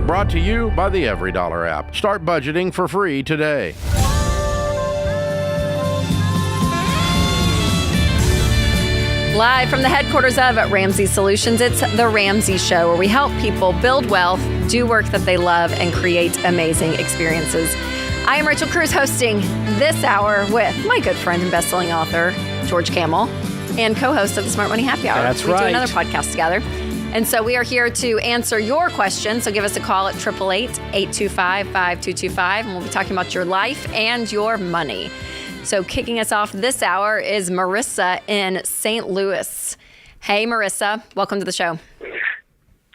Brought to you by the EveryDollar app. Start budgeting for free today. Live from the headquarters of Ramsey Solutions, it's The Ramsey Show, where we help people build wealth, do work that they love, and create amazing experiences. I am Rachel Cruze, hosting this hour with my good friend and best-selling author, George Kamel, and co-host of the Smart Money Happy Hour. That's we right. We do another podcast together. And so we are here to answer your questions. So give us a call at 888-825-5225, and we'll be talking about your life and your money. So kicking us off this hour is Marissa in St. Louis. Hey, Marissa. Welcome to the show.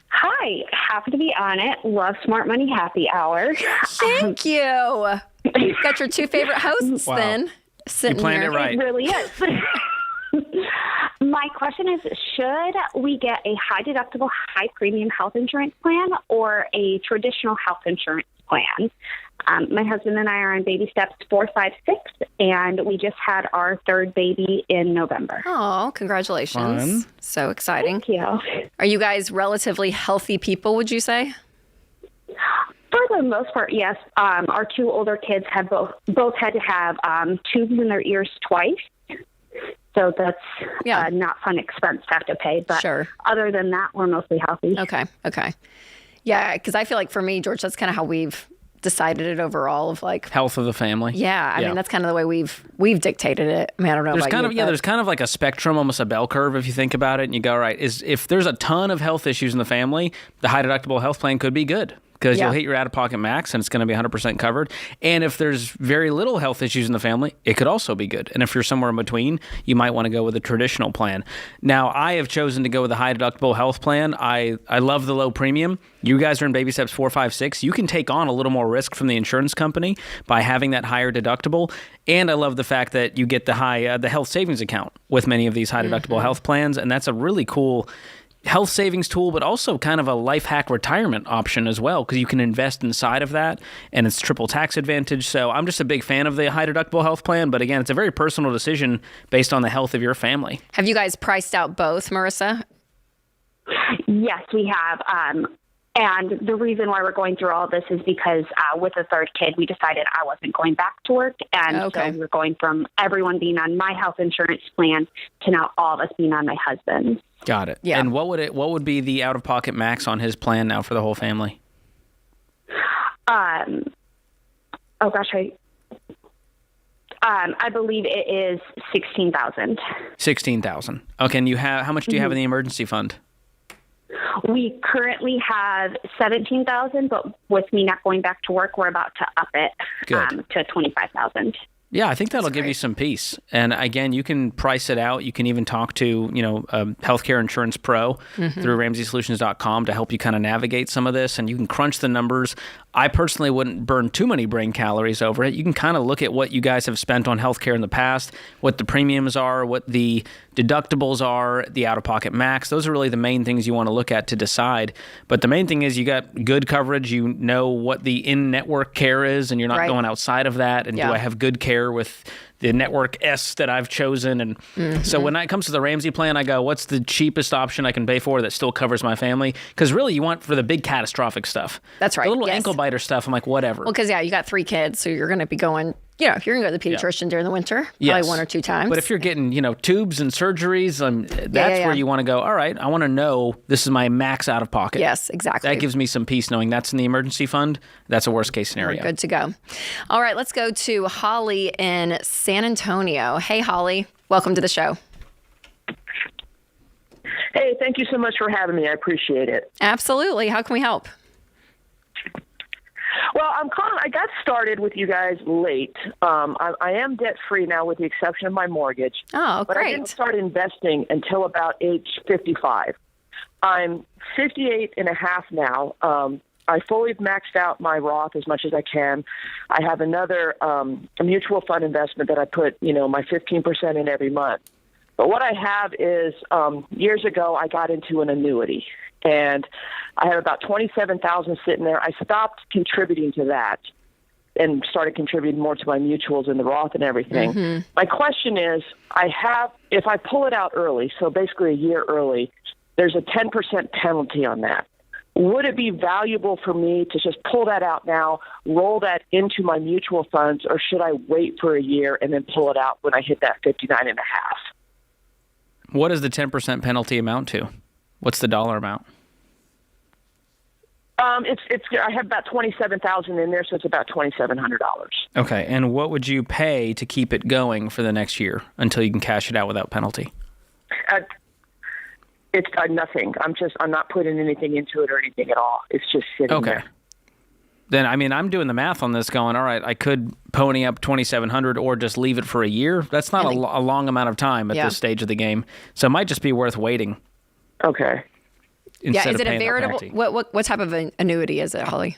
Hi. Happy to be on it. Love Smart Money Happy Hour. Thank you. You've got your two favorite hosts then sitting you planned here. it right. It really is. My question is, should we get a high deductible, high premium health insurance plan or a traditional health insurance plan? My husband and I are on baby steps 4, 5, 6, and we just had our third baby in November. Oh, congratulations. Fun. So exciting. Thank you. Are you guys relatively healthy people, would you say? For the most part, yes. Our two older kids have both had to have tubes in their ears twice. So that's not fun expense to have to pay. But Sure. Other than that, we're mostly healthy. Okay. Yeah, because I feel like for me, George, that's kind of how we've decided it overall of like Health of the family. Yeah, I mean that's kind of the way we've dictated it. I mean, I don't know There's about kind you, of but there's kind of like a spectrum, almost a bell curve if you think about it, and you go, right, if there's a ton of health issues in the family, the high deductible health plan could be good. Because you'll hit your out-of-pocket max, and it's going to be 100% covered. And if there's very little health issues in the family, it could also be good. And if you're somewhere in between, you might want to go with a traditional plan. Now, I have chosen to go with a high-deductible health plan. I love the low premium. You guys are in baby steps 4, 5, 6. You can take on a little more risk from the insurance company by having that higher deductible. And I love the fact that you get the health savings account with many of these high-deductible health plans. And that's a really cool health savings tool, but also kind of a life hack retirement option as well, because you can invest inside of that, and it's triple tax advantage. So I'm just a big fan of the high deductible health plan, but again, it's a very personal decision based on the health of your family. Have you guys priced out both, Marissa? Yes, we have. And the reason why we're going through all this is because with the third kid, we decided I wasn't going back to work. And so we're going from everyone being on my health insurance plan to now all of us being on my husband's. Got it. Yeah. And what would be the out-of-pocket max on his plan now for the whole family? I believe it is $16,000. $16,000. Okay. And how much do you have in the emergency fund? We currently have $17,000, but with me not going back to work, we're about to up it to $25,000. Yeah, I think that'll give you some peace. And again, you can price it out. You can even talk to, Healthcare Insurance Pro through RamseySolutions.com to help you kind of navigate some of this. And you can crunch the numbers. I personally wouldn't burn too many brain calories over it. You can kind of look at what you guys have spent on healthcare in the past, what the premiums are, what the deductibles are, the out-of-pocket max. Those are really the main things you want to look at to decide. But the main thing is you got good coverage. You know what the in-network care is, and you're not going outside of that. And do I have good care with the network S that I've chosen? And so when it comes to the Ramsey plan, I go, what's the cheapest option I can pay for that still covers my family? Because really you want for the big catastrophic stuff. That's right. The little ankle biter stuff, I'm like, whatever. Well, because, you got 3 kids, so you're going to be going, if you're going to go to the pediatrician during the winter, probably 1 or 2 times. But if you're getting, tubes and surgeries, that's where you want to go, all right, I want to know this is my max out of pocket. Yes, exactly. That gives me some peace knowing that's in the emergency fund. That's a worst case scenario. We're good to go. All right, let's go to Holly in San Antonio. Hey, Holly. Welcome to the show. Hey, thank you so much for having me. I appreciate it. Absolutely. How can we help? Well, I got started with you guys late. I am debt-free now with the exception of my mortgage. Oh, but great. I didn't start investing until about age 55. I'm 58 and a half now. I fully maxed out my Roth as much as I can. I have another a mutual fund investment that I put, my 15% in every month. But what I have is years ago I got into an annuity, and I had about $27,000 sitting there. I stopped contributing to that and started contributing more to my mutuals and the Roth and everything. Mm-hmm. My question is, if I pull it out early, so basically a year early, there's a 10% penalty on that. would it be valuable for me to just pull that out now, roll that into my mutual funds, or should I wait for a year and then pull it out when I hit that 59 and a half? What does the 10% penalty amount to? What's the dollar amount? I have about $27,000 in there, so it's about $2,700. Okay, and what would you pay to keep it going for the next year until you can cash it out without penalty? It's nothing. I'm not putting anything into it or anything at all. It's just sitting there. Then, I mean, I'm doing the math on this going, all right, I could pony up $2,700 or just leave it for a year. That's not a long amount of time at this stage of the game. So it might just be worth waiting. Okay. Is it a variable? What type of an annuity is it, Holly?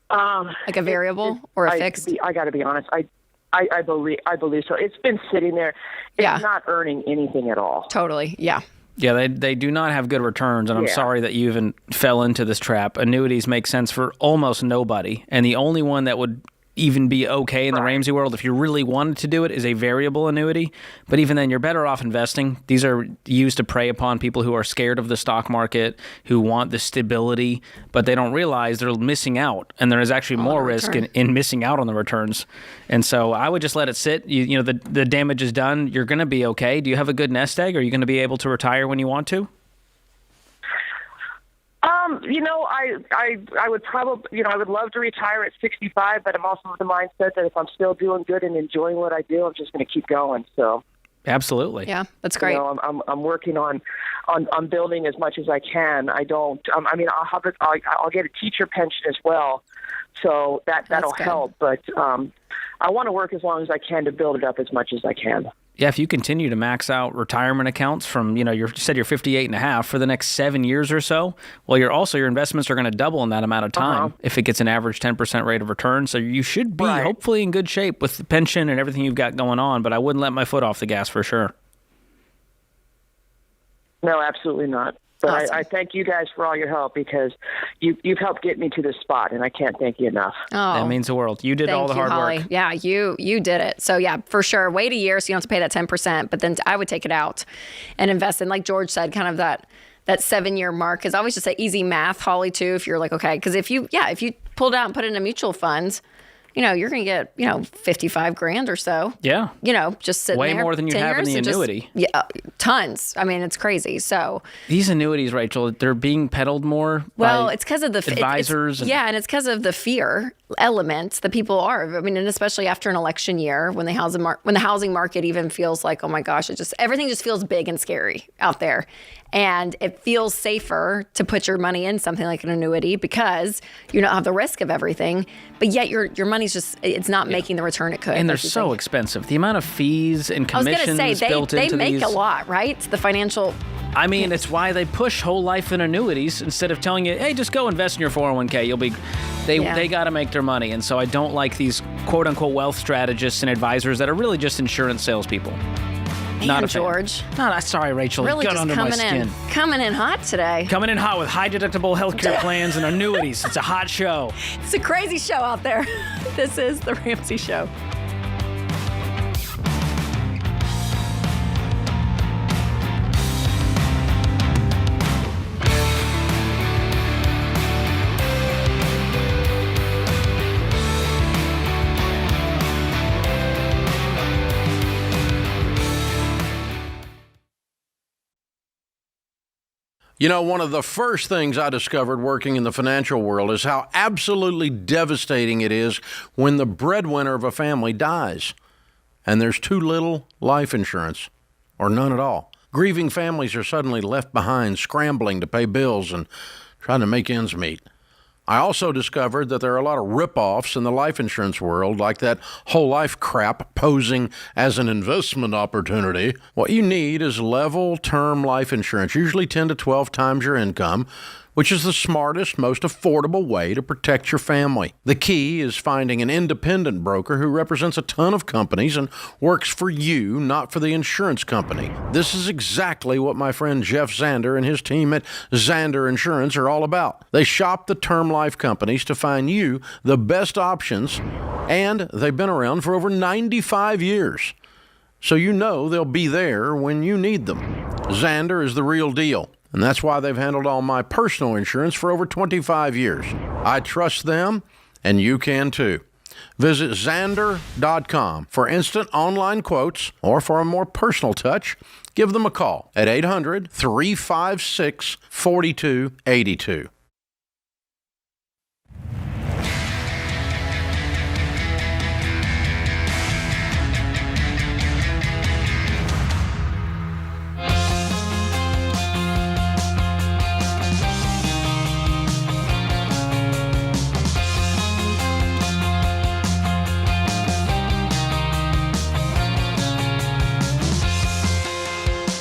Like a variable or a fixed? I got to be honest. I believe so. It's been sitting there. It's not earning anything at all. Totally. Yeah. Yeah, they do not have good returns, and I'm sorry that you even fell into this trap. Annuities make sense for almost nobody, and the only one that would even be okay in the Ramsey world, if you really wanted to do it, is a variable annuity. But even then, you're better off investing. These are used to prey upon people who are scared of the stock market, who want the stability, but they don't realize they're missing out. And there is actually more risk in missing out on the returns. And so I would just let it sit. You know, the damage is done. You're going to be okay. Do you have a good nest egg? Are you going to be able to retire when you want to? I would probably, I would love to retire at 65, but I'm also of the mindset that if I'm still doing good and enjoying what I do, I'm just going to keep going. So, absolutely, yeah, that's great. I'm working on building as much as I can. I'll get a teacher pension as well, so that'll help. But I want to work as long as I can to build it up as much as I can. Yeah, if you continue to max out retirement accounts from, you said you're 58 and a half for the next 7 years or so, well, your investments are going to double in that amount of time if it gets an average 10% rate of return. So you should be hopefully in good shape with the pension and everything you've got going on, but I wouldn't let my foot off the gas for sure. No, absolutely not. But awesome. I thank you guys for all your help because you've helped get me to this spot, and I can't thank you enough. Oh, that means the world. You did all the hard Holly. work. Yeah, you did it. So yeah, for sure. Wait a year so you don't have to pay that 10%, but then I would take it out and invest in, like George said, kind of that 7-year mark. Because I always just say easy math, Holly, too, if you're like, okay, because if you pull it out and put it in a mutual fund, you're going to get, $55,000 or so. Yeah. Just sitting way there. more than you have in the annuity. Tons. I mean, it's crazy. So these annuities, Rachel, they're being peddled more. Well, it's because of the advisors. And it's because of the fear element that people are. I mean, and especially after an election year, when the housing market even feels like, oh my gosh, everything just feels big and scary out there. And it feels safer to put your money in something like an annuity because you don't have the risk of everything. But yet your money's it's not making the return it could. And they're so expensive. The amount of fees and commissions built into these. They make a lot, right? The financial. I mean, it's why they push whole life in annuities instead of telling you, hey, just go invest in your 401k. You'll be. They got to make their money. And so I don't like these quote unquote wealth strategists and advisors that are really just insurance salespeople. Not a George. Sorry, Rachel. Really got just under my skin. Coming in hot today. Coming in hot with high deductible healthcare plans and annuities. It's a hot show. It's a crazy show out there. This is The Ramsey Show. One of the first things I discovered working in the financial world is how absolutely devastating it is when the breadwinner of a family dies and there's too little life insurance or none at all. Grieving families are suddenly left behind, scrambling to pay bills and trying to make ends meet. I also discovered that there are a lot of rip-offs in the life insurance world, like that whole life crap posing as an investment opportunity. What you need is level term life insurance, usually 10 to 12 times your income, which is the smartest, most affordable way to protect your family. The key is finding an independent broker who represents a ton of companies and works for you, not for the insurance company. This is exactly what my friend Jeff Zander and his team at Zander Insurance are all about. They shop the term life companies to find you the best options, and they've been around for over 95 years. So they'll be there when you need them. Zander is the real deal. And that's why they've handled all my personal insurance for over 25 years. I trust them, and you can too. Visit Xander.com for instant online quotes, or for a more personal touch, give them a call at 800-356-4282.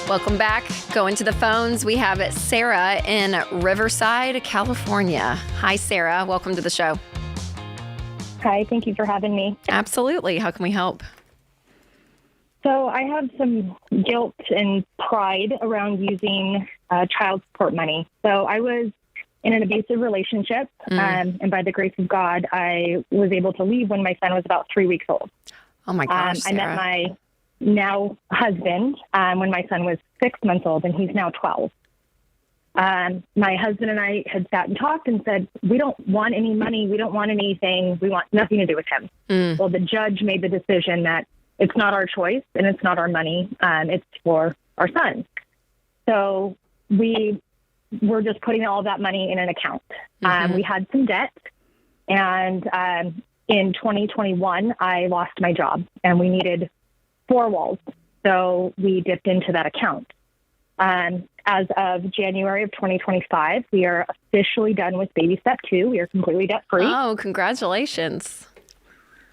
Welcome back. Going to the phones, we have Sarah in Riverside, California. Hi, Sarah. Welcome to the show. Hi, thank you for having me. Absolutely. How can we help? So I have some guilt and pride around using child support money. So I was in an abusive relationship, and by the grace of God, I was able to leave when my son was about 3 weeks old. Oh, my gosh, I met my now husband when my son was 6 months old, and he's now 12. My husband and I had sat and talked and said, we don't want any money. We don't want anything. We want nothing to do with him. Well, the judge made the decision that it's not our choice and it's not our money. It's for our son. So we were just putting all that money in an account. We had some debt, and in 2021, I lost my job, and we needed 4 walls. So we dipped into that account. As of January of 2025, we are officially done with baby step 2. We are completely debt-free. Oh, congratulations.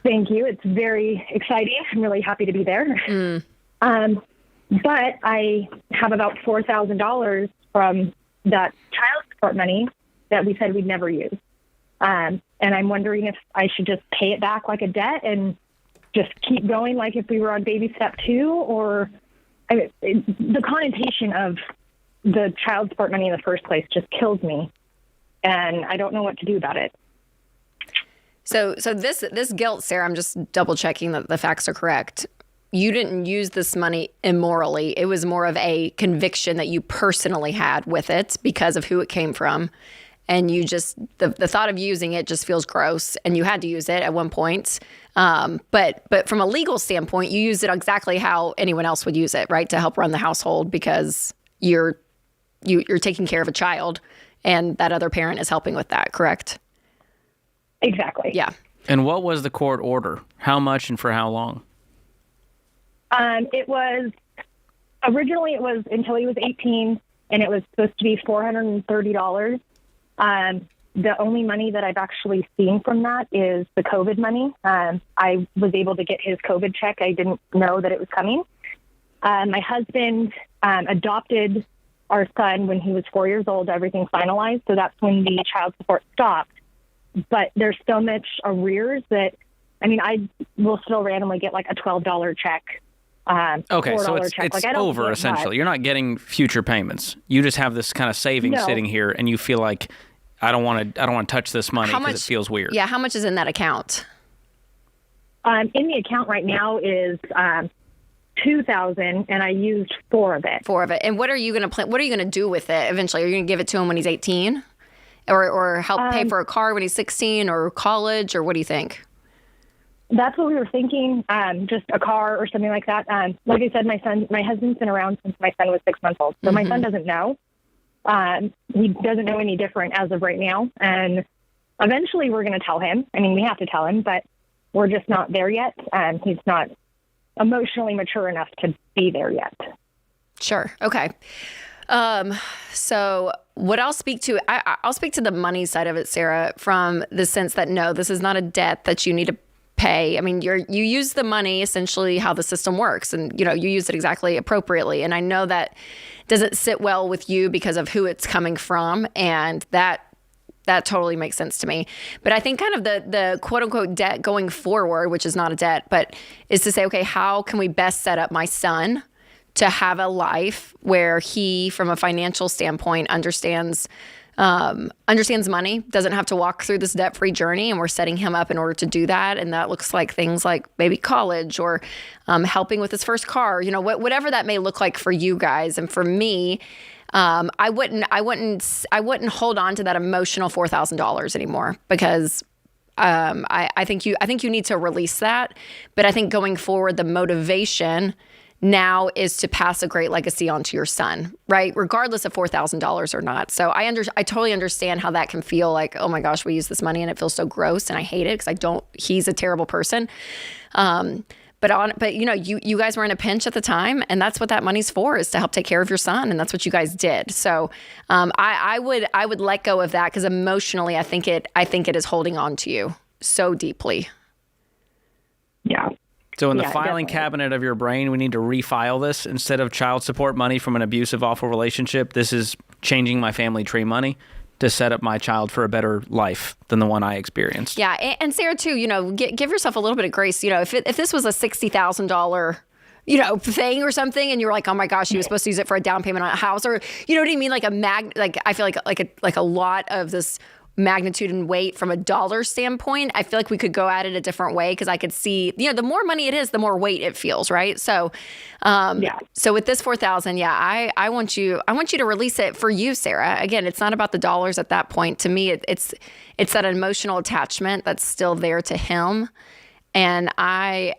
Thank you. It's very exciting. I'm really happy to be there. But I have about $4,000 from that child support money that we said we'd never use. And I'm wondering if I should just pay it back like a debt and just keep going like if we were on baby step 2, or the connotation of the child support money in the first place just kills me, and I don't know what to do about it. So this guilt, Sarah, I'm just double checking that the facts are correct. You didn't use this money immorally. It was more of a conviction that you personally had with it because of who it came from. And you just, the thought of using it just feels gross, and you had to use it at one point. But from a legal standpoint, you used it exactly how anyone else would use it, right? To help run the household, because you're taking care of a child, and that other parent is helping with that, correct? Exactly. Yeah. And what was the court order? How much and for how long? Originally it was until he was 18, and it was supposed to be $430. The only money that I've actually seen from that is the COVID money. I was able to get his COVID check. I didn't know that it was coming. My husband adopted our son when he was 4 years old. Everything finalized, so that's when the child support stopped. But there's so much arrears that, I will still randomly get like a $12 check. Okay, so it's check. over, essentially. You're not getting future payments. You just have this kind of savings sitting here, and you feel like, I don't want to touch this money because it feels weird. Yeah, how much is in that account? In the account right now is $2,000, and I used 4 of it. 4 of it. And what are you going to do with it eventually? Are you going to give it to him when he's 18? Or help pay for a car when he's 16, or college, or what do you think? That's what we were thinking, just a car or something like that. Like I said, my husband's been around since my son was 6 months old. So my son doesn't know. He doesn't know any different as of right now. And eventually we're going to tell him. We have to tell him, but we're just not there yet. He's not emotionally mature enough to be there yet. Sure. Okay. So what I'll speak to, I'll speak to the money side of it, Sarah, from the sense that, no, this is not a debt that you need to pay. You use the money essentially how the system works, and you use it exactly appropriately. And I know that doesn't sit well with you because of who it's coming from, and that totally makes sense to me. But I think kind of the quote unquote debt going forward, which is not a debt, but is to say, okay, how can we best set up my son to have a life where he, from a financial standpoint, understands money, doesn't have to walk through this debt-free journey, and we're setting him up in order to do that. And that looks like things like maybe college, or helping with his first car, whatever that may look like for you guys. And for me, I wouldn't hold on to that emotional $4,000 anymore, because I think you need to release that. But I think going forward, the motivation now is to pass a great legacy on to your son, right? Regardless of $4,000 or not. So I totally understand how that can feel like, oh my gosh, we use this money and it feels so gross and I hate it because he's a terrible person. But you guys were in a pinch at the time, and that's what that money's for, is to help take care of your son, and that's what you guys did. So I would let go of that, because emotionally, I think it is holding on to you so deeply. Yeah. So in the filing definitely. cabinet of your brain, we need to refile this. Instead of child support money from an abusive, awful relationship, this is changing my family tree money to set up my child for a better life than the one I experienced. Yeah, and Sarah too, give yourself a little bit of grace. If this was a $60,000 thing or something, and you were like, oh my gosh, you was supposed to use it for a down payment on a house, or you know what I mean, I feel like a lot of this magnitude and weight from a dollar standpoint, I feel like we could go at it a different way, because I could see, the more money it is, the more weight it feels, right? So, So with this $4,000, I want you to release it for you, Sarah. Again, it's not about the dollars at that point. To me, it's that emotional attachment that's still there to him, and I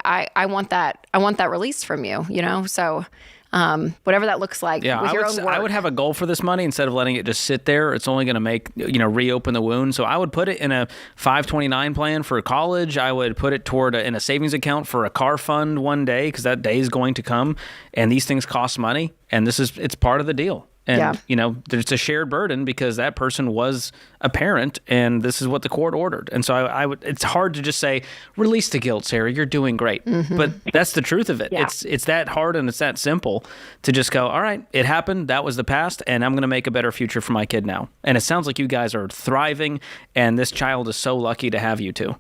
want that released from you. So. Whatever that looks like. Yeah, with your own work. I would have a goal for this money instead of letting it just sit there. It's only going to make, reopen the wound. So I would put it in a 529 plan for college. I would put it in a savings account for a car fund one day, because that day is going to come, and these things cost money, and it's part of the deal. And, there's a shared burden, because that person was a parent, and this is what the court ordered. And so it's hard to just say, release the guilt, Sarah, you're doing great. Mm-hmm. But that's the truth of it. Yeah. It's that hard, and it's that simple to just go, all right, it happened. That was the past, and I'm going to make a better future for my kid now. And it sounds like you guys are thriving, and this child is so lucky to have you two.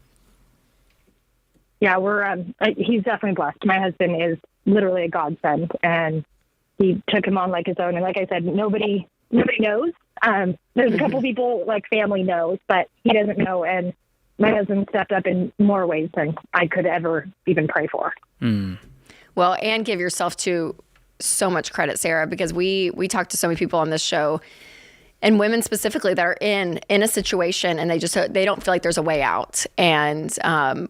Yeah, he's definitely blessed. My husband is literally a godsend, and he took him on like his own. And like I said, nobody knows. There's a couple people, like family knows, but he doesn't know. And my husband stepped up in more ways than I could ever even pray for. Mm. Well, and give yourself so much credit, Sarah, because we talk to so many people on this show, and women specifically, that are in a situation, and they don't feel like there's a way out. And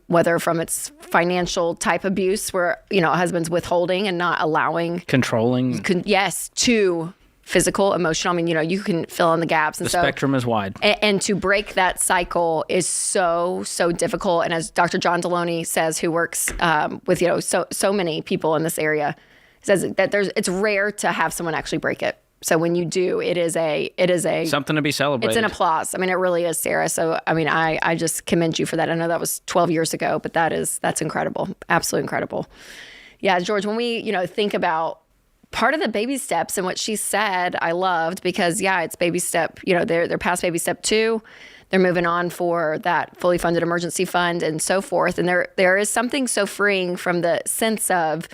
whether from its financial type abuse, where a husband's withholding and not allowing, controlling, to physical, emotional. I mean, you can fill in the gaps. And the spectrum is wide. And to break that cycle is so difficult. And as Dr. John Deloney says, who works with so many people in this area, says that it's rare to have someone actually break it. So when you do, it is a something to be celebrated. It's an applause. I mean, it really is, Sarah. So I mean, I just commend you for that. I know that was 12 years ago, but that's incredible. Absolutely incredible. Yeah, George, when we think about part of the baby steps and what she said, I loved, because it's baby step. They're past baby step 2. They're moving on for that fully funded emergency fund and so forth. And there is something so freeing from the sense of,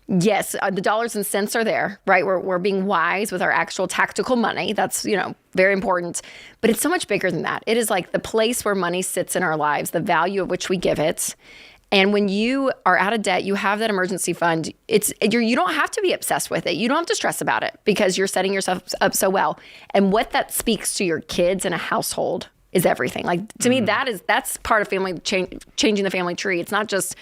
yes, the dollars and cents are there, right? We're being wise with our actual tactical money. That's, very important. But it's so much bigger than that. It is like the place where money sits in our lives, the value of which we give it. And when you are out of debt, you have that emergency fund. You don't have to be obsessed with it. You don't have to stress about it, because you're setting yourself up so well. And what that speaks to your kids in a household is everything. Like, to me, that's part of family changing the family tree. It's not just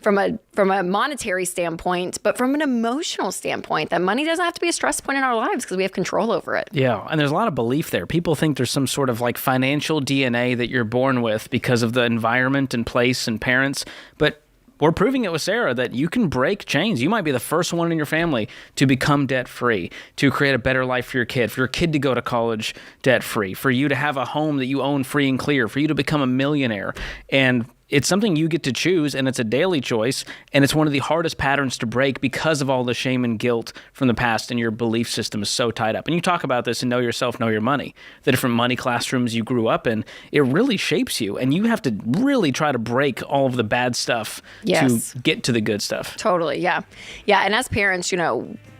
from a monetary standpoint, but from an emotional standpoint, that money doesn't have to be a stress point in our lives, because we have control over it. Yeah, and there's a lot of belief there. People think there's some sort of like financial DNA that you're born with because of the environment and place and parents, but we're proving it with Sarah that you can break chains. You might be the first one in your family to become debt-free, to create a better life for your kid to go to college debt-free, for you to have a home that you own free and clear, for you to become a millionaire. And it's something you get to choose, and it's a daily choice, and it's one of the hardest patterns to break because of all the shame and guilt from the past, and your belief system is so tied up. And you talk about this in Know Yourself, Know Your Money, the different money classrooms you grew up in. It really shapes you, and you have to really try to break all of the bad stuff to get to the good stuff. Totally, yeah. Yeah, and as parents,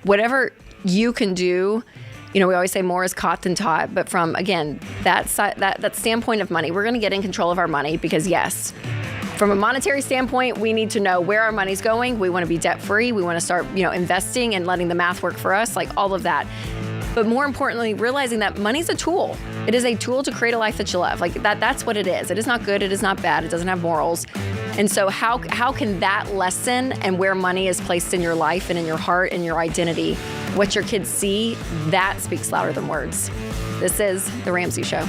whatever you can do, we always say more is caught than taught, but from, again, that standpoint of money, we're going to get in control of our money, because yes, from a monetary standpoint, we need to know where our money's going. We want to be debt free. We want to start, investing and letting the math work for us, like all of that. but more importantly, realizing that money's a tool. It is a tool to create a life that you love. Like that's what it is. It is not good. It is not bad. It doesn't have morals. And so how can that lesson and where money is placed in your life and in your heart and your identity, what your kids see, that speaks louder than words. This is The Ramsey Show.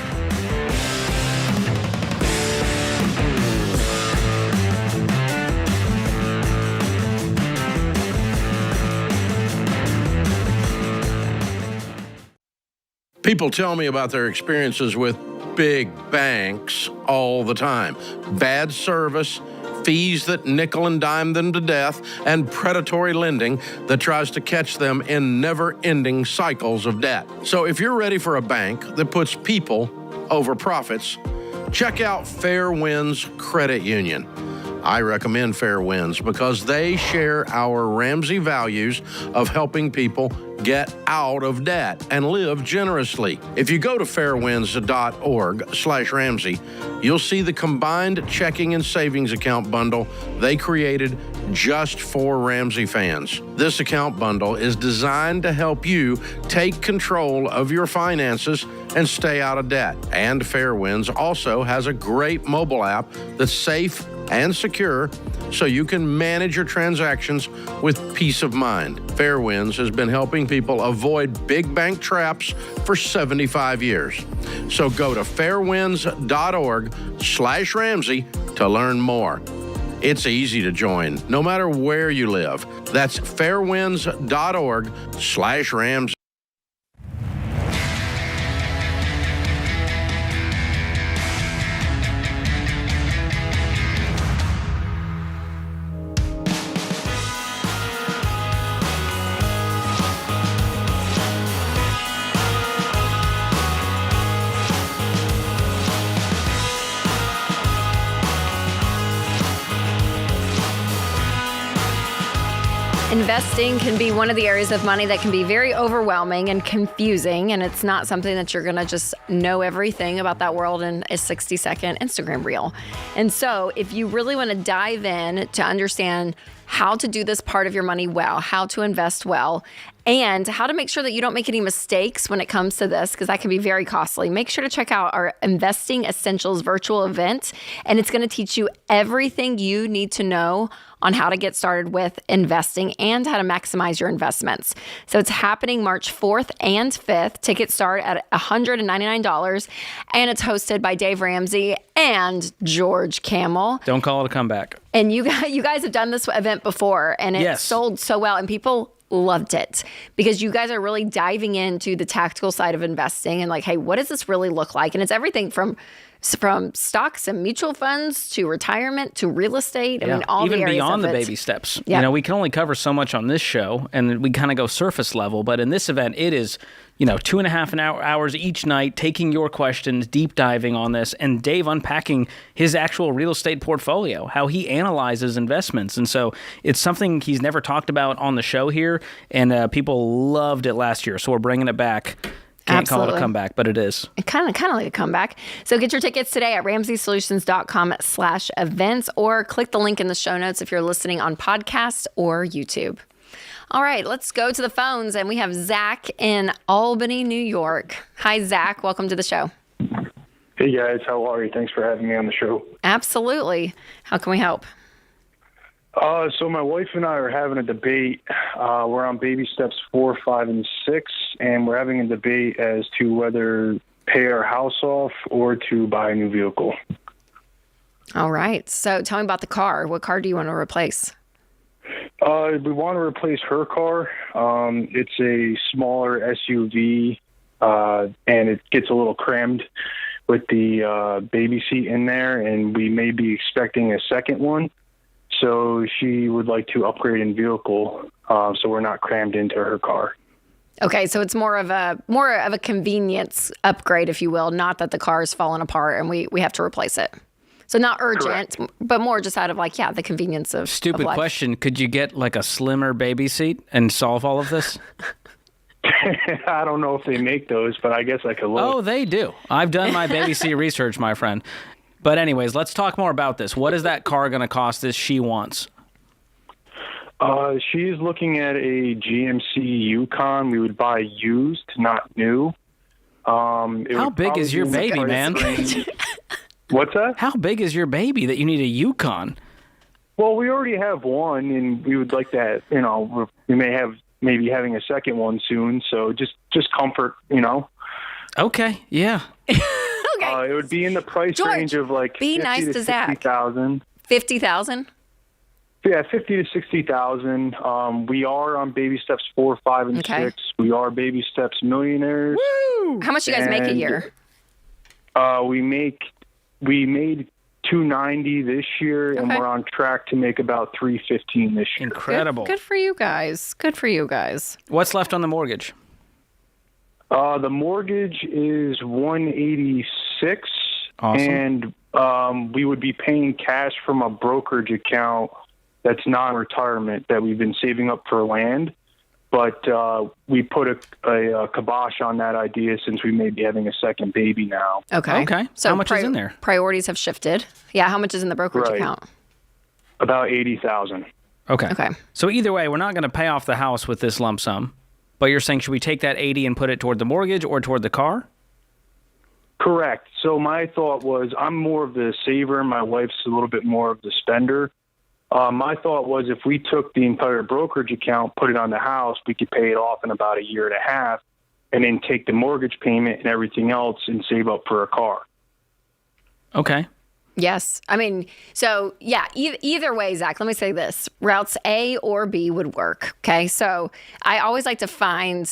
People tell me about their experiences with big banks all the time. Bad service, fees that nickel and dime them to death, and predatory lending that tries to catch them in never-ending cycles of debt. So if you're ready for a bank that puts people over profits, check out Fair Winds Credit Union. I recommend Fair Winds because they share our Ramsey values of helping people get out of debt and live generously. If you go to fairwinds.org/Ramsey, you'll see the combined checking and savings account bundle they created just for Ramsey fans. This account bundle is designed to help you take control of your finances and stay out of debt. And Fairwinds also has a great mobile app that's safe and secure so you can manage your transactions with peace of mind. Fairwinds has been helping people avoid big bank traps for 75 years. So go to fairwinds.org/Ramsey to learn more. It's easy to join, no matter where you live. That's fairwinds.org/Ramsey. Investing can be one of the areas of money that can be very overwhelming and confusing, and it's not something that you're going to just know everything about that world in a 60-second Instagram reel. And so if you really want to dive in to understand how to do this part of your money well, how to invest well, and how to make sure that you don't make any mistakes when it comes to this, because that can be very costly, make sure to check out our Investing Essentials virtual event, and it's going to teach you everything you need to know on how to get started with investing and how to maximize your investments. So it's happening March 4th and 5th. Tickets start at $199, and it's hosted by Dave Ramsey and George Kamel. Don't call it a comeback. And you guys have done this event before, and it sold so well, and people loved it because you guys are really diving into the tactical side of investing and like, hey, what does this really look like? And it's everything from stocks and mutual funds to retirement to real estate. I mean, all even the areas beyond of the it. baby steps. Yeah. You know, we can only cover so much on this show, and we kind of go surface level. But in this event, it is 2.5 hours each night, taking your questions, deep diving on this, and Dave unpacking his actual real estate portfolio, how he analyzes investments. And so it's something he's never talked about on the show here, and people loved it last year. So we're bringing it back. Can't call it a comeback, but it is. Kind of like a comeback. So get your tickets today at RamseySolutions.com/events or click the link in the show notes if you're listening on podcast or YouTube. All right, let's go to the phones, and we have Zach in Albany, New York. Hi, Zach. Welcome to the show. Hey, guys. How are you? Thanks for having me on the show. Absolutely. How can we help? So my wife and I are having a debate. We're on baby steps 4, 5, and 6, and we're having a debate as to whether pay our house off or to buy a new vehicle. All right. So tell me about the car. What car do you want to replace? We want to replace her car. It's a smaller SUV, and it gets a little crammed with the baby seat in there, and we may be expecting a second one. So she would like to upgrade in vehicle, so we're not crammed into her car. Okay, so it's more of a convenience upgrade, if you will, not that the car is falling apart and we have to replace it. So not urgent, correct, but more just out of the convenience of Stupid of life. Question. Could you get like a slimmer baby seat and solve all of this? I don't know if they make those, but I guess I could look. Oh, they do. I've done my baby seat research, my friend. But anyways, let's talk more about this. What is that car going to cost that she wants? She's looking at a GMC Yukon. We would buy used, not new. How big is your baby, man? What's that? How big is your baby that you need a Yukon? Well, we already have one, and we would like that. We maybe having a second one soon. So just comfort, Okay, yeah. Okay. It would be in the price George, range of like be 50 nice to Zach. 60,000. 50,000? Yeah, 50 to 60,000. We are on baby steps 4, 5, and 6. We are baby steps millionaires. Woo! How much do you guys make a year? We made $290 this year, and we're on track to make about $315 this year. Incredible. Good for you guys. Good for you guys. What's left on the mortgage? The mortgage is $186, awesome. And we would be paying cash from a brokerage account that's non-retirement that we've been saving up for land. But we put a kibosh on that idea since we may be having a second baby now. Okay. So how much is in there? Priorities have shifted. Yeah, how much is in the brokerage account? About $80,000. Okay. So either way, we're not going to pay off the house with this lump sum. But you're saying, should we take that 80 and put it toward the mortgage or toward the car? Correct. So my thought was I'm more of the saver. My wife's a little bit more of the spender. My thought was if we took the entire brokerage account, put it on the house, we could pay it off in about a year and a half, and then take the mortgage payment and everything else and save up for a car. Okay. Yes. I mean, so yeah, either way, Zach, let me say this. Routes A or B would work. Okay. So I always like to find,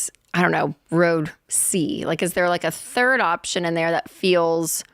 road C. Like, is there like a third option in there that feels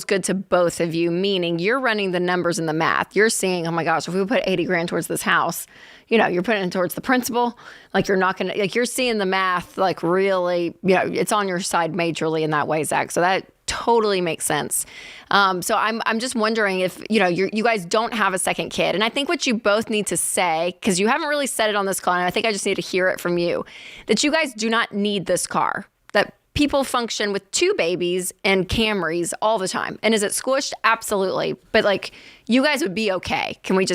good to both of you? Meaning you're running the numbers and the math. You're seeing, oh my gosh, if we put $80,000 towards this house, you're putting it towards the principal. Like you're seeing the math, like really, it's on your side majorly in that way, Zach. So that totally makes sense. So I'm just wondering if, you guys don't have a second kid. And I think what you both need to say, because you haven't really said it on this call, and I think I just need to hear it from you, that you guys do not need this car, that people function with 2 babies and Camrys all the time. And is it squished? Absolutely. But you guys would be okay. Can we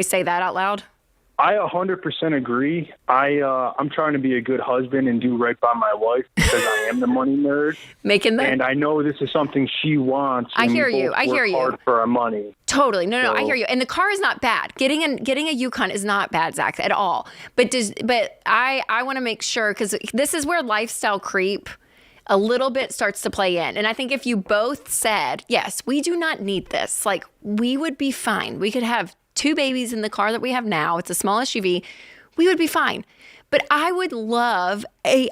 say that out loud? I 100% agree. I'm trying to be a good husband and do right by my wife because I am the money nerd. And I know this is something she wants. I hear you. I hear you. Hard for our money. Totally. No, I hear you. And the car is not bad. Getting a Yukon is not bad, Zach, at all. But I want to make sure, because this is where lifestyle creep a little bit starts to play in. And I think if you both said, yes, we do not need this, we would be fine. We could have 2 babies in the car that we have now. It's a small SUV. We would be fine. But I would love a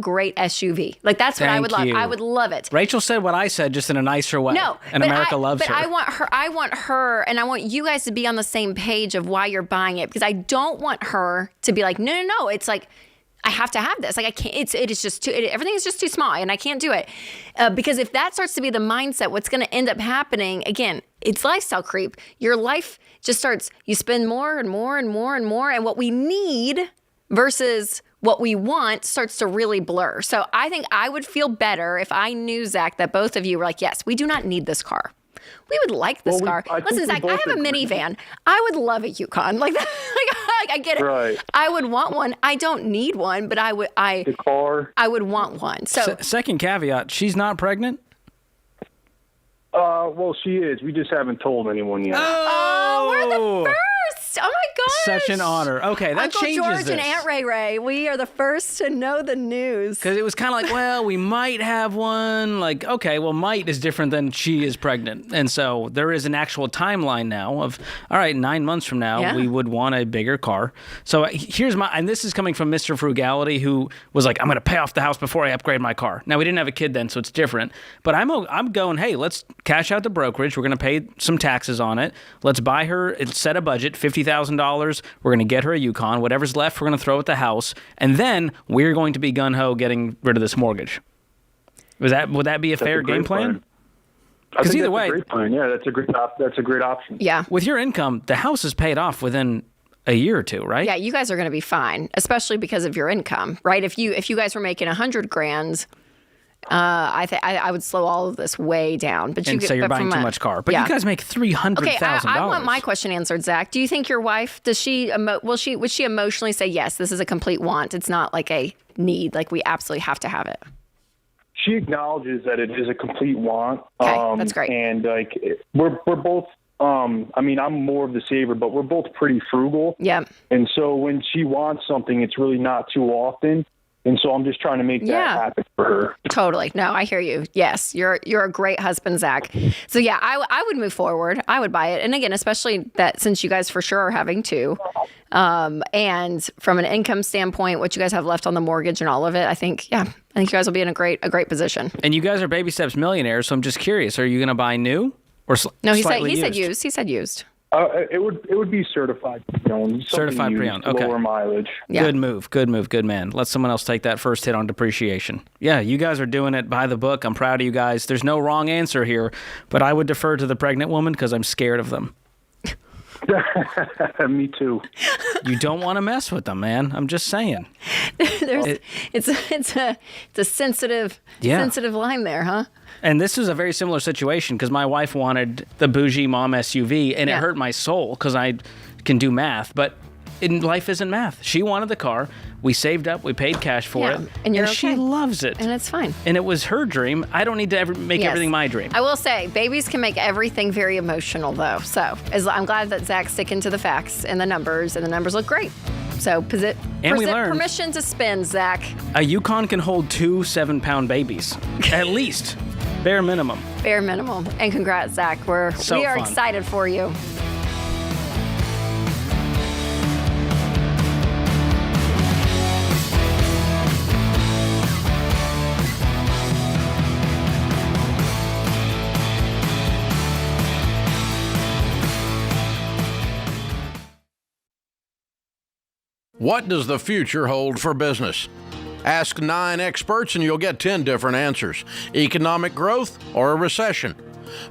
great SUV. That's what I would love. I would love it. Rachel said what I said, just in a nicer way. No, and America loves her. But I want her, and I want you guys to be on the same page of why you're buying it, because I don't want her to be like, no. It's like, I have to have this. I can't. It is just too. Everything is just too small, and I can't do it. Because if that starts to be the mindset, what's going to end up happening again? It's lifestyle creep. Your life just starts. You spend more and more and more and more, and what we need versus what we want starts to really blur. So I think I would feel better if I knew, Zach, that both of you were like, yes, we do not need this car. We would like this car. Listen, Zach, I have a minivan. I would love a Yukon. I get it. Right. I would want one. I don't need one, but I would want one. So second caveat, she's not pregnant? Well, she is. We just haven't told anyone yet. Oh, we're the first. Oh my gosh. Such an honor. Okay, that Uncle changes George this. and Aunt Ray Ray, we are the first to know the news. Because it was kind of like, well, we might have one. Okay, well, might is different than she is pregnant. And so there is an actual timeline now of, all right, 9 months from now, we would want a bigger car. So here's and this is coming from Mr. Frugality, who was like, I'm going to pay off the house before I upgrade my car. Now, we didn't have a kid then, so it's different. But I'm going, hey, let's cash out the brokerage. We're going to pay some taxes on it. Let's buy her, set a budget, $50,000. We're going to get her a Yukon. Whatever's left, we're going to throw at the house. And then we're going to be gung-ho getting rid of this mortgage. Would that be a fair game plan? Because either way, a great plan. Yeah, that's a great option. Yeah. With your income, the house is paid off within a year or two, right? Yeah, you guys are going to be fine, especially because of your income, right? If you guys were making $100,000 I would slow all of this way down. But you're buying too much car. But you guys make $300,000. Okay, I want my question answered, Zach. Do you think your wife, would she emotionally say, yes, this is a complete want? It's not like a need, like we absolutely have to have it. She acknowledges that it is a complete want. Okay, that's great. And like we're both. I mean, I'm more of the saver, but we're both pretty frugal. Yeah. And so when she wants something, it's really not too often. And so I'm just trying to make that happen for her. Totally. No, I hear you. Yes, you're a great husband, Zach. So yeah, I would move forward. I would buy it. And again, especially that since you guys for sure are having two, and from an income standpoint, what you guys have left on the mortgage and all of it, I think you guys will be in a great position. And you guys are baby steps millionaires. So I'm just curious, are you going to buy new or no? He said used. He said used. It would be certified pre-owned. Certified pre-owned. Okay. Lower mileage. Yeah. Good move. Good man. Let someone else take that first hit on depreciation. Yeah, you guys are doing it by the book. I'm proud of you guys. There's no wrong answer here, but I would defer to the pregnant woman because I'm scared of them. Me too. You don't want to mess with them, man. I'm just saying. It's a sensitive line there, huh? And this is a very similar situation because my wife wanted the bougie mom SUV, and it hurt my soul because I can do math, but life isn't math. She wanted the car. We saved up. We paid cash for it. And she loves it. And it's fine. And it was her dream. I don't need to ever make everything my dream. I will say, babies can make everything very emotional, though. So I'm glad that Zach's sticking to the facts and the numbers look great. So we learned permission to spend, Zach. A Yukon can hold 2 7-pound babies, at least. Bare minimum. Bare minimum. And congrats, Zach. We are fun. excited for you. What does the future hold for business? Ask 9 experts and you'll get 10 different answers. Economic growth or a recession.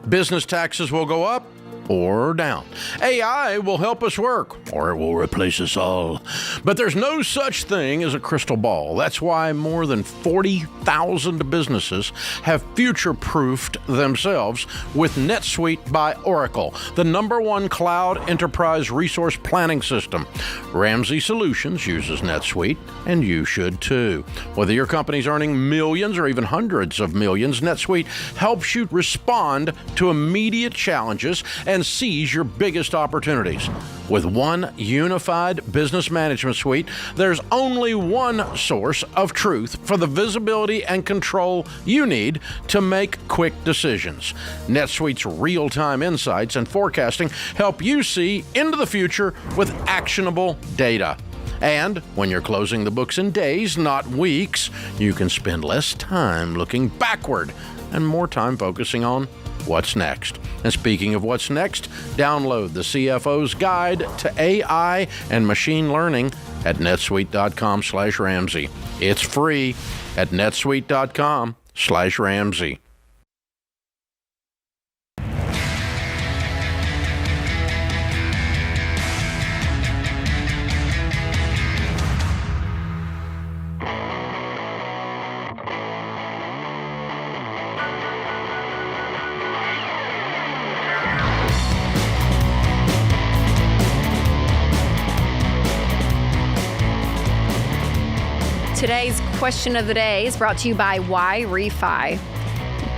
Business taxes will go up or down. AI will help us work, or it will replace us all. But there's no such thing as a crystal ball. That's why more than 40,000 businesses have future-proofed themselves with NetSuite by Oracle, the #1 cloud enterprise resource planning system. Ramsey Solutions uses NetSuite, and you should too. Whether your company's earning millions or even hundreds of millions, NetSuite helps you respond to immediate challenges and seize your biggest opportunities. With one unified business management suite, there's only one source of truth for the visibility and control you need to make quick decisions. NetSuite's real-time insights and forecasting help you see into the future with actionable data. And when you're closing the books in days, not weeks, you can spend less time looking backward and more time focusing on what's next. And speaking of what's next, download the CFO's Guide to AI and Machine Learning at netsuite.com/Ramsey. It's free at netsuite.com/Ramsey. Today's question of the day is brought to you by YRefi.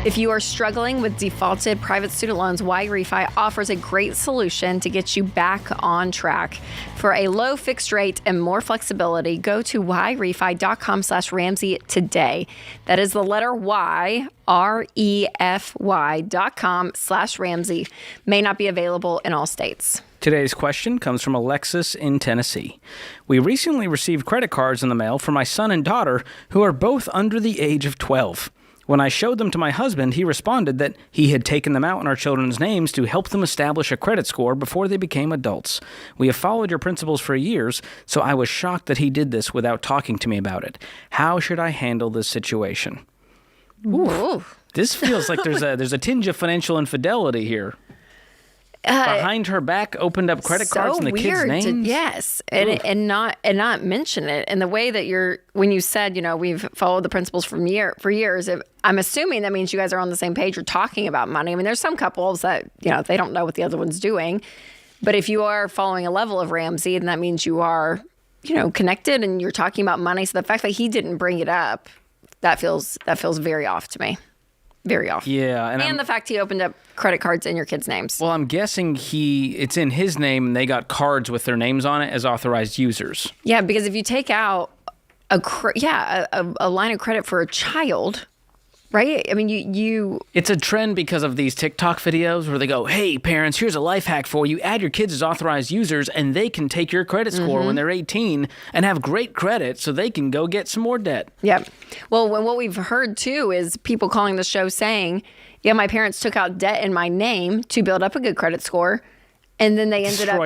If you are struggling with defaulted private student loans, YRefi offers a great solution to get you back on track. For a low fixed rate and more flexibility, go to YRefi.com/Ramsey today. That is the letter Y, REFY.com/Ramsey. May not be available in all states. Today's question comes from Alexis in Tennessee. We recently received credit cards in the mail for my son and daughter, who are both under the age of 12. When I showed them to my husband, he responded that he had taken them out in our children's names to help them establish a credit score before they became adults. We have followed your principles for years, so I was shocked that he did this without talking to me about it. How should I handle this situation? Ooh. This feels like there's a tinge of financial infidelity here. behind her back opened up credit cards in the kids' names? Yes, and not mention it. And the way that when you said, we've followed the principles for years, I'm assuming that means you guys are on the same page. You're talking about money. I mean, there's some couples that, they don't know what the other one's doing. But if you are following a level of Ramsey, then that means you are, connected and you're talking about money. So the fact that he didn't bring it up, that feels very off to me. Very off. Yeah. And the fact he opened up credit cards in your kids' names. Well, I'm guessing it's in his name and they got cards with their names on it as authorized users. Yeah, because if you take out a line of credit for a child, right? I mean, you... It's a trend because of these TikTok videos where they go, hey, parents, here's a life hack for you. Add your kids as authorized users and they can take your credit score when they're 18 and have great credit so they can go get some more debt. Yep. Well, what we've heard, too, is people calling the show saying, yeah, my parents took out debt in my name to build up a good credit score. And then they ended up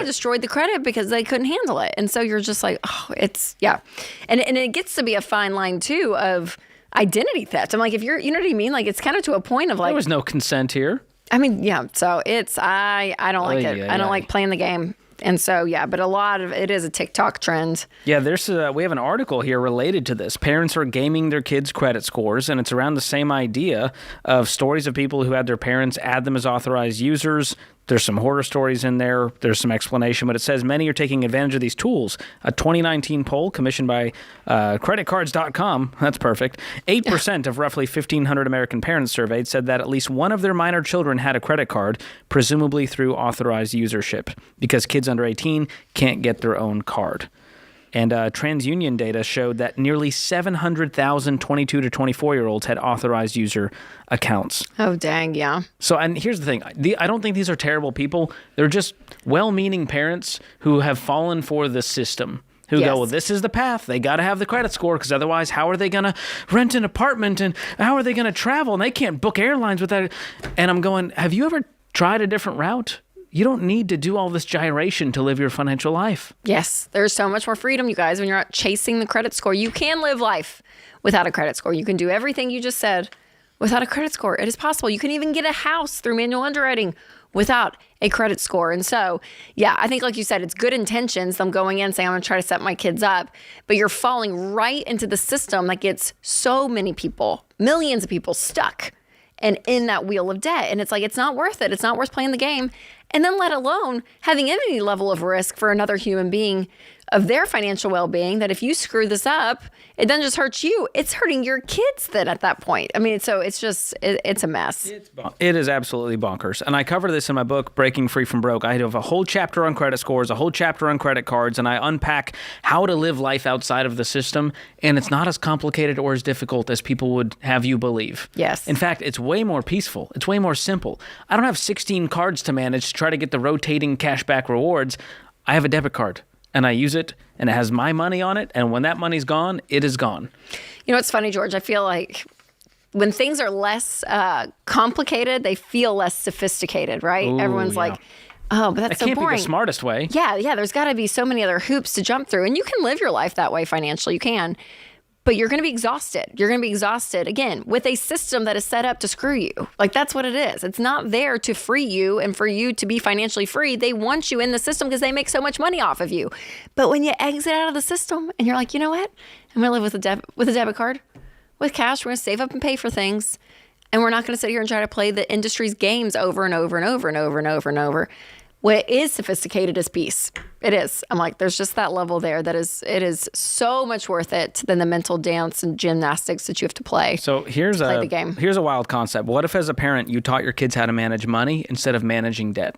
destroyed the credit because they couldn't handle it. And so you're just like, oh, it's, yeah. And it gets to be a fine line, too, of identity theft. I'm like, if you're, you know what I mean? Like, it's kind of to a point of like, there was no consent here. I mean, yeah. So it's, I don't like it. I don't like playing the game. And so, yeah, but a lot of it is a TikTok trend. Yeah, we have an article here related to this. Parents are gaming their kids' credit scores, and it's around the same idea of stories of people who had their parents add them as authorized users. There's some horror stories in there. There's some explanation, but it says many are taking advantage of these tools. A 2019 poll commissioned by creditcards.com, that's perfect, 8% of roughly 1,500 American parents surveyed said that at least one of their minor children had a credit card, presumably through authorized usership, because kids under 18 can't get their own card. And TransUnion data showed that nearly 700,000 22 to 24-year-olds had authorized user accounts. Oh, dang, yeah. So, and here's the thing. I don't think these are terrible people. They're just well-meaning parents who have fallen for the system, who go, well, this is the path. They got to have the credit score because otherwise how are they going to rent an apartment and how are they going to travel? And they can't book airlines with that. And I'm going, have you ever tried a different route? You don't need to do all this gyration to live your financial life. Yes, there's so much more freedom, you guys, when you're not chasing the credit score. You can live life without a credit score. You can do everything you just said without a credit score. It is possible. You can even get a house through manual underwriting without a credit score. And so, yeah, I think like you said, it's good intentions, them going in saying, I'm going to try to set my kids up, but you're falling right into the system that gets so many people, millions of people stuck and in that wheel of debt. And it's like, it's not worth it. It's not worth playing the game. And then let alone having any level of risk for another human being of their financial well-being, that if you screw this up, it doesn't just hurt you, it's hurting your kids then at that point. I mean, so it's just, it's a mess. It is absolutely bonkers. And I cover this in my book, Breaking Free from Broke. I have a whole chapter on credit scores, a whole chapter on credit cards, and I unpack how to live life outside of the system. And it's not as complicated or as difficult as people would have you believe. Yes. In fact, it's way more peaceful. It's way more simple. I don't have 16 cards to manage to try to get the rotating cashback rewards. I have a debit card. And I use it, and it has my money on it. And when that money's gone, it is gone. You know what's funny, George? I feel like when things are less complicated, they feel less sophisticated, right? Ooh, Everyone's like, oh, but that's so boring. That can't be the smartest way. Yeah. There's got to be so many other hoops to jump through. And you can live your life that way financially. You can. But you're going to be exhausted. You're going to be exhausted, again, with a system that is set up to screw you. Like, that's what it is. It's not there to free you and for you to be financially free. They want you in the system because they make so much money off of you. But when you exit out of the system and you're like, you know what? I'm going to live with a debit card, with cash. We're going to save up and pay for things. And we're not going to sit here and try to play the industry's games over and over and over and over and over and over. What is sophisticated is peace. It is. I'm like, there's just that level there it is so much worth it than the mental dance and gymnastics that you have to play. So here's the game. Here's a wild concept. What if as a parent you taught your kids how to manage money instead of managing debt?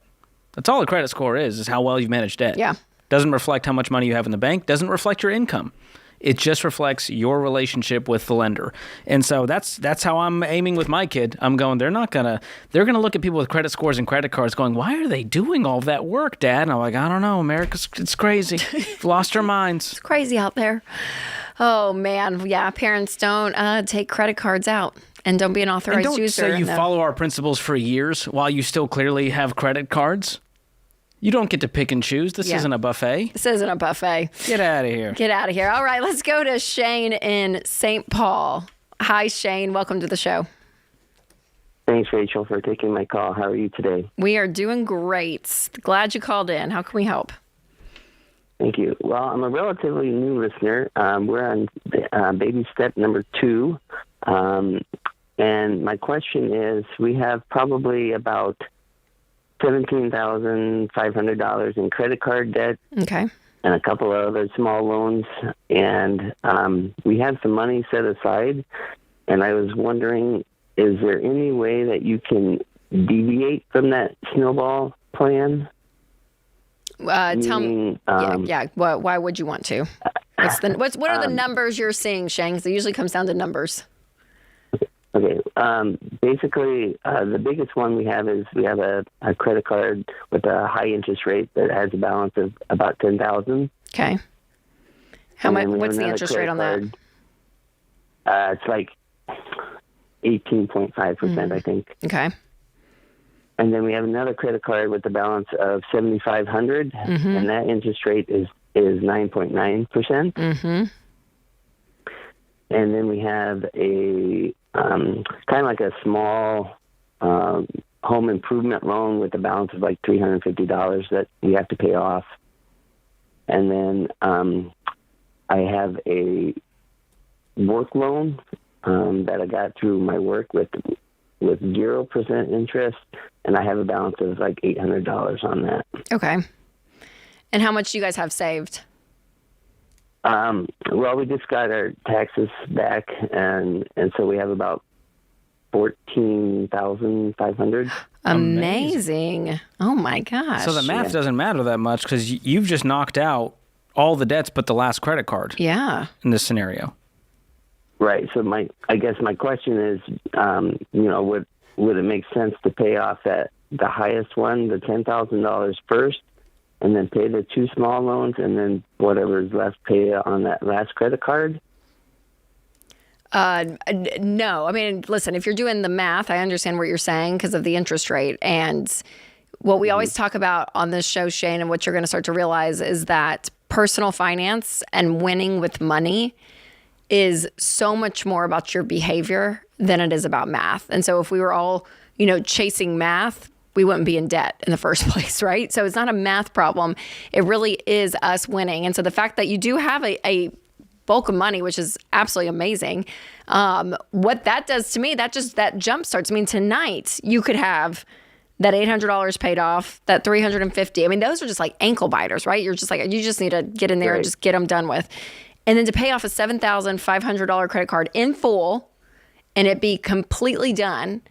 That's all a credit score is how well you've managed debt. Yeah. Doesn't reflect how much money you have in the bank, doesn't reflect your income. It just reflects your relationship with the lender. And so that's how I'm aiming with my kid. I'm going, they're going to look at people with credit scores and credit cards going, why are they doing all that work, Dad? And I'm like, I don't know, it's crazy. We've lost our minds. It's crazy out there. Oh, man. Yeah, parents don't take credit cards out. And don't be an authorized and don't user. Say you follow our principles for years while you still clearly have credit cards. You don't get to pick and choose. This isn't a buffet. This isn't a buffet. Get out of here. Get out of here. All right, let's go to Shane in St. Paul. Hi, Shane. Welcome to the show. Thanks, Rachel, for taking my call. How are you today? We are doing great. Glad you called in. How can we help? Thank you. Well, I'm a relatively new listener. We're on baby step number 2. And my question is, we have probably about $17,500 in credit card debt. Okay. And a couple of other small loans. And we have some money set aside. And I was wondering, is there any way that you can deviate from that snowball plan? Tell me. Why would you want to? What are the numbers you're seeing, Shane? 'Cause it usually comes down to numbers. Okay. Basically, the biggest one we have is we have a credit card with a high interest rate that has a balance of about $10,000. Okay. How much? What's the interest rate on that? It's like 18.5%, I think. Okay. And then we have another credit card with a balance of $7,500, and that interest rate is 9.9%. Mm-hmm. And then we have a kind of like a small home improvement loan with a balance of like $350 that we have to pay off. And then I have a work loan that I got through my work with 0% interest, and I have a balance of like $800 on that. Okay. And how much do you guys have saved? Well, we just got our taxes back, and so we have about $14,500. Amazing. Oh, my gosh. So the math doesn't matter that much because you've just knocked out all the debts but the last credit card. Yeah. In this scenario. Right. So I guess my question is, would it make sense to pay off the highest one, the $10,000 first, and then pay the 2 small loans, and then whatever is left pay on that last credit card? No. I mean, listen, if you're doing the math, I understand what you're saying because of the interest rate. And what we always talk about on this show, Shane, and what you're going to start to realize is that personal finance and winning with money is so much more about your behavior than it is about math. And so if we were all, chasing math, we wouldn't be in debt in the first place, right? So it's not a math problem. It really is us winning. And so the fact that you do have a bulk of money, which is absolutely amazing, what that does to me, that jump starts. I mean, tonight you could have that $800 paid off, that $350. I mean, those are just like ankle biters, right? You're just like, you just need to get in there and just get them done with. And then to pay off a $7,500 credit card in full and it be completely done,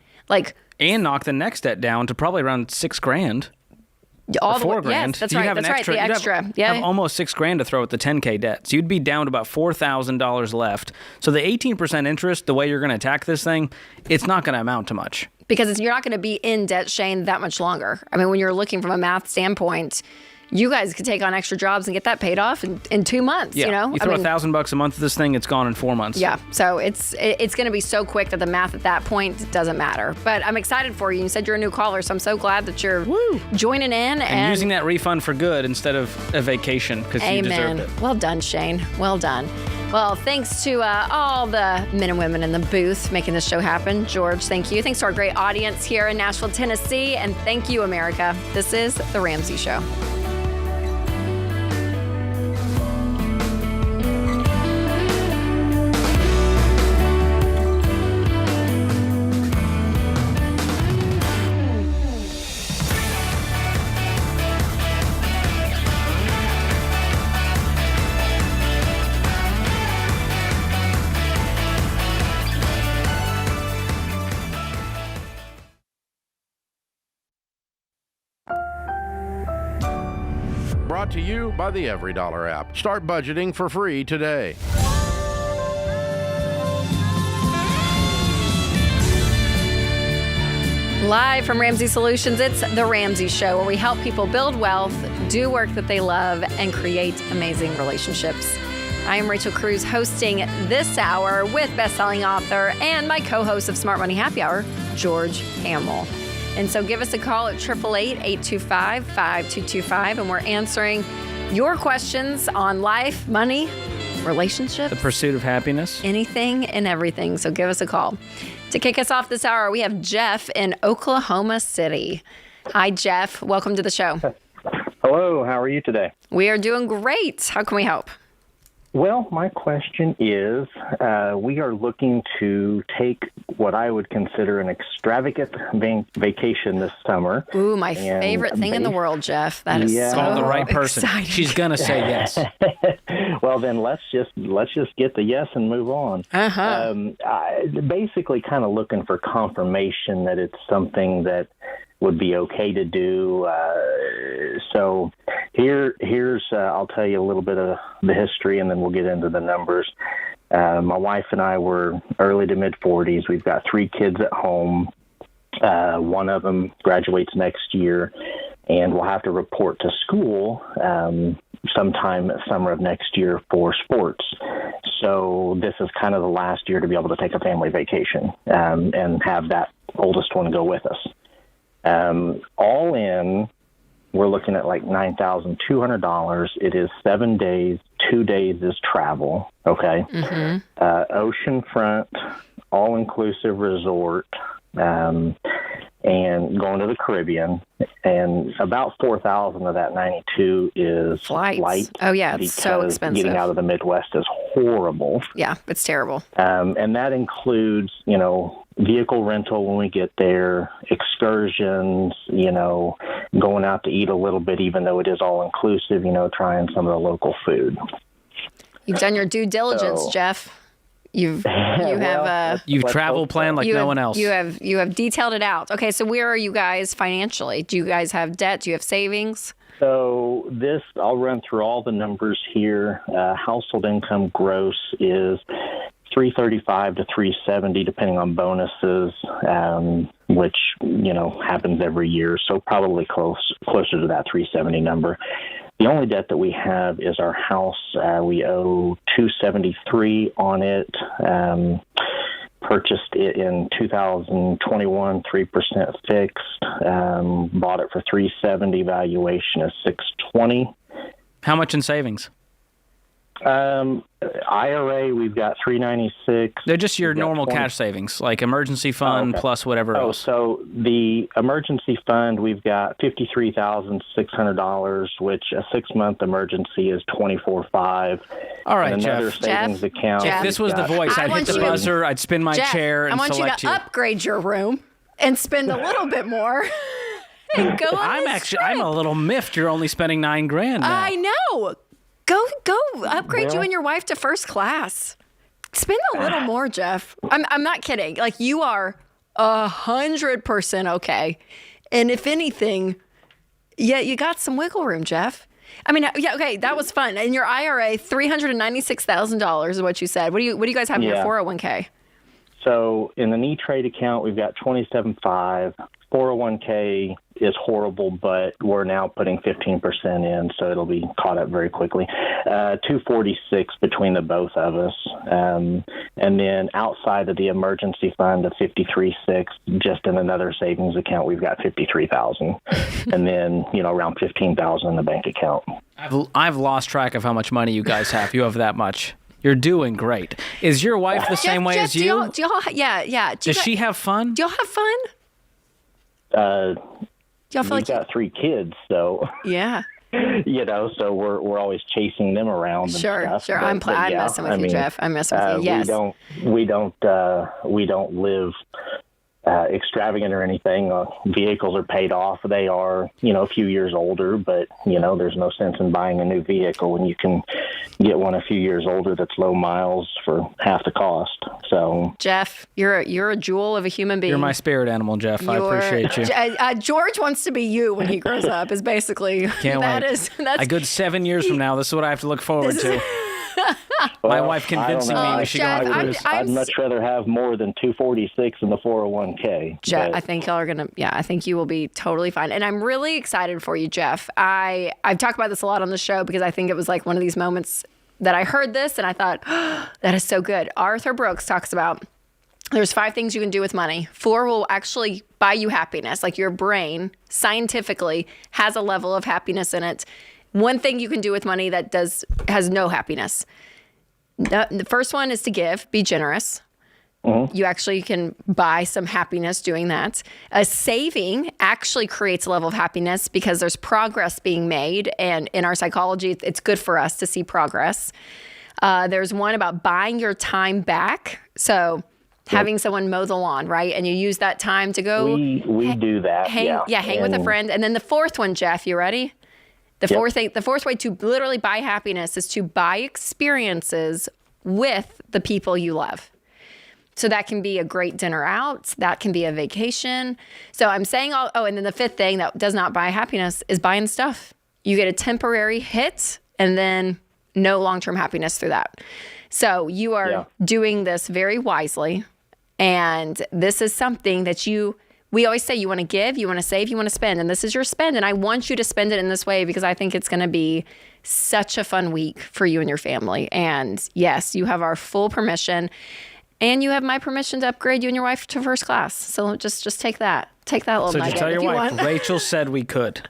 and knock the next debt down to probably around $6,000. All the way, $4,000. yes, that's right. That's right. The extra, have almost $6,000 to throw at the 10K debt. So you'd be down to about $4,000 left. So the 18% interest, the way you're going to attack this thing, it's not going to amount to much. Because you're not going to be in debt, Shane, that much longer. I mean, when you're looking from a math standpoint, you guys could take on extra jobs and get that paid off in 2 months. Yeah. You throw $1,000 a month at this thing, it's gone in 4 months. Yeah. So it's going to be so quick that the math at that point doesn't matter. But I'm excited for you. You said you're a new caller, so I'm so glad that you're joining in and using that refund for good instead of a vacation because you deserved it. Well done, Shane. Well done. Well, thanks to all the men and women in the booth making this show happen. George, thank you. Thanks to our great audience here in Nashville, Tennessee. And thank you, America. This is The Ramsey Show. Brought to you by the EveryDollar app. Start budgeting for free today. Live from Ramsey Solutions, it's The Ramsey Show, where we help people build wealth, do work that they love, and create amazing relationships. I am Rachel Cruze, hosting this hour with best-selling author and my co-host of Smart Money Happy Hour, George Kamel. And so give us a call at 888-825-5225, and we're answering your questions on life, money, relationships, the pursuit of happiness, anything and everything. So give us a call. To kick us off this hour, we have Jeff in Oklahoma City. Hi, Jeff. Welcome to the show. Hello. How are you today? We are doing great. How can we help? Well, my question is, we are looking to take what I would consider an extravagant vacation this summer. Ooh, my favorite thing in the world, Jeff. That is so call the right person. Exciting. She's gonna say yes. Well, then let's just get the yes and move on. Basically, kind of looking for confirmation that it's something that would be okay to do. So here's I'll tell you a little bit of the history, and then we'll get into the numbers. My wife and I were early to mid-40s. We've got 3 kids at home. One of them graduates next year, and we'll have to report to school sometime summer of next year for sports. So this is kind of the last year to be able to take a family vacation and have that oldest one go with us. All in, we're looking at like $9,200. It is 7 days. 2 days is travel. Okay. Mm-hmm. Oceanfront, all-inclusive resort, and going to the Caribbean. And about 4,000 of that 92 is flight. Oh yeah, it's so expensive. Getting out of the Midwest is horrible. Yeah, it's terrible. And that includes, vehicle rental when we get there, excursions, going out to eat a little bit, even though it is all inclusive, trying some of the local food. You've done your due diligence, Jeff. You've travel planned like no one else. You have detailed it out. Okay, so where are you guys financially? Do you guys have debt? Do you have savings? So I'll run through all the numbers here. Household income gross is $335 to $370, depending on bonuses, which happens every year. So probably closer to that $370 number. The only debt that we have is our house. We owe $273 on it. Purchased it in 2021, 3% fixed. Bought it for $370. Valuation is $620. How much in savings? IRA, we've got $396. They're just your normal cash savings, like emergency fund plus whatever else. So the emergency fund, we've got $53,600, which a 6-month emergency is $24,500. All right, Jeff. Savings account. If this was the voice, I'd hit the buzzer, I'd spin my chair, and select you. I want you to upgrade your room and spend a little bit more. And go on I'm a little miffed. You're only spending $9,000 now. I know. Go upgrade you and your wife to first class. Spend a little more, Jeff. I'm not kidding. Like, you are 100% okay. And if anything, you got some wiggle room, Jeff. I mean, yeah, okay, that was fun. And your IRA, $396,000 is what you said. What do you guys have in your 401k? So in the E-Trade account, we've got $27,500. 401k is horrible, but we're now putting 15% in, so it'll be caught up very quickly. $246 between the both of us. And then outside of the emergency fund of $53,600, just in another savings account, we've got $53,000. And then, around $15,000 in the bank account. I've lost track of how much money you guys have. You have that much. You're doing great. Is your wife the same way as you? Does she have fun? Do y'all have fun? We've got 3 kids, so yeah, so we're always chasing them around. Sure. But, I'm messing with you, Jeff. I'm messing with you. Yes. We don't live extravagant or anything. Vehicles are paid off. They are, a few years older, but there's no sense in buying a new vehicle when you can get one a few years older that's low miles for half the cost. So, Jeff, you're a jewel of a human being. You're my spirit animal, Jeff. I appreciate you. George wants to be you when he grows up. Is basically Can't wait. That's a good 7 years from now. This is what I have to look forward to. My wife convincing me we should go on a cruise. I'd much rather have more than $246 in the 401k. Jeff, I think y'all are gonna. Yeah, I think you will be totally fine, and I'm really excited for you, Jeff. I've talked about this a lot on the show because I think it was like one of these moments that I heard this and I thought, that is so good. Arthur Brooks talks about there's 5 things you can do with money. 4 will actually buy you happiness. Like, your brain scientifically has a level of happiness in it. 1 thing you can do with money that has no happiness. The first one is to give, be generous. You actually can buy some happiness doing that. Saving actually creates a level of happiness because there's progress being made. And in our psychology, it's good for us to see progress. There's one about buying your time back. So having someone mow the lawn, right? And you use that time to go. We do that. Hang with a friend. And then the fourth one, Jeff, you ready? The fourth way to literally buy happiness is to buy experiences with the people you love. So that can be a great dinner out. That can be a vacation. So I'm saying and then the fifth thing that does not buy happiness is buying stuff. You get a temporary hit and then no long-term happiness through that. So you are doing this very wisely. And this is something that we always say you want to give, you want to save, you want to spend. And this is your spend. And I want you to spend it in this way because I think it's going to be such a fun week for you and your family. And yes, you have our full permission. And you have my permission to upgrade you and your wife to first class. So just take that. Take that little nugget. So tell your wife, Rachel said we could.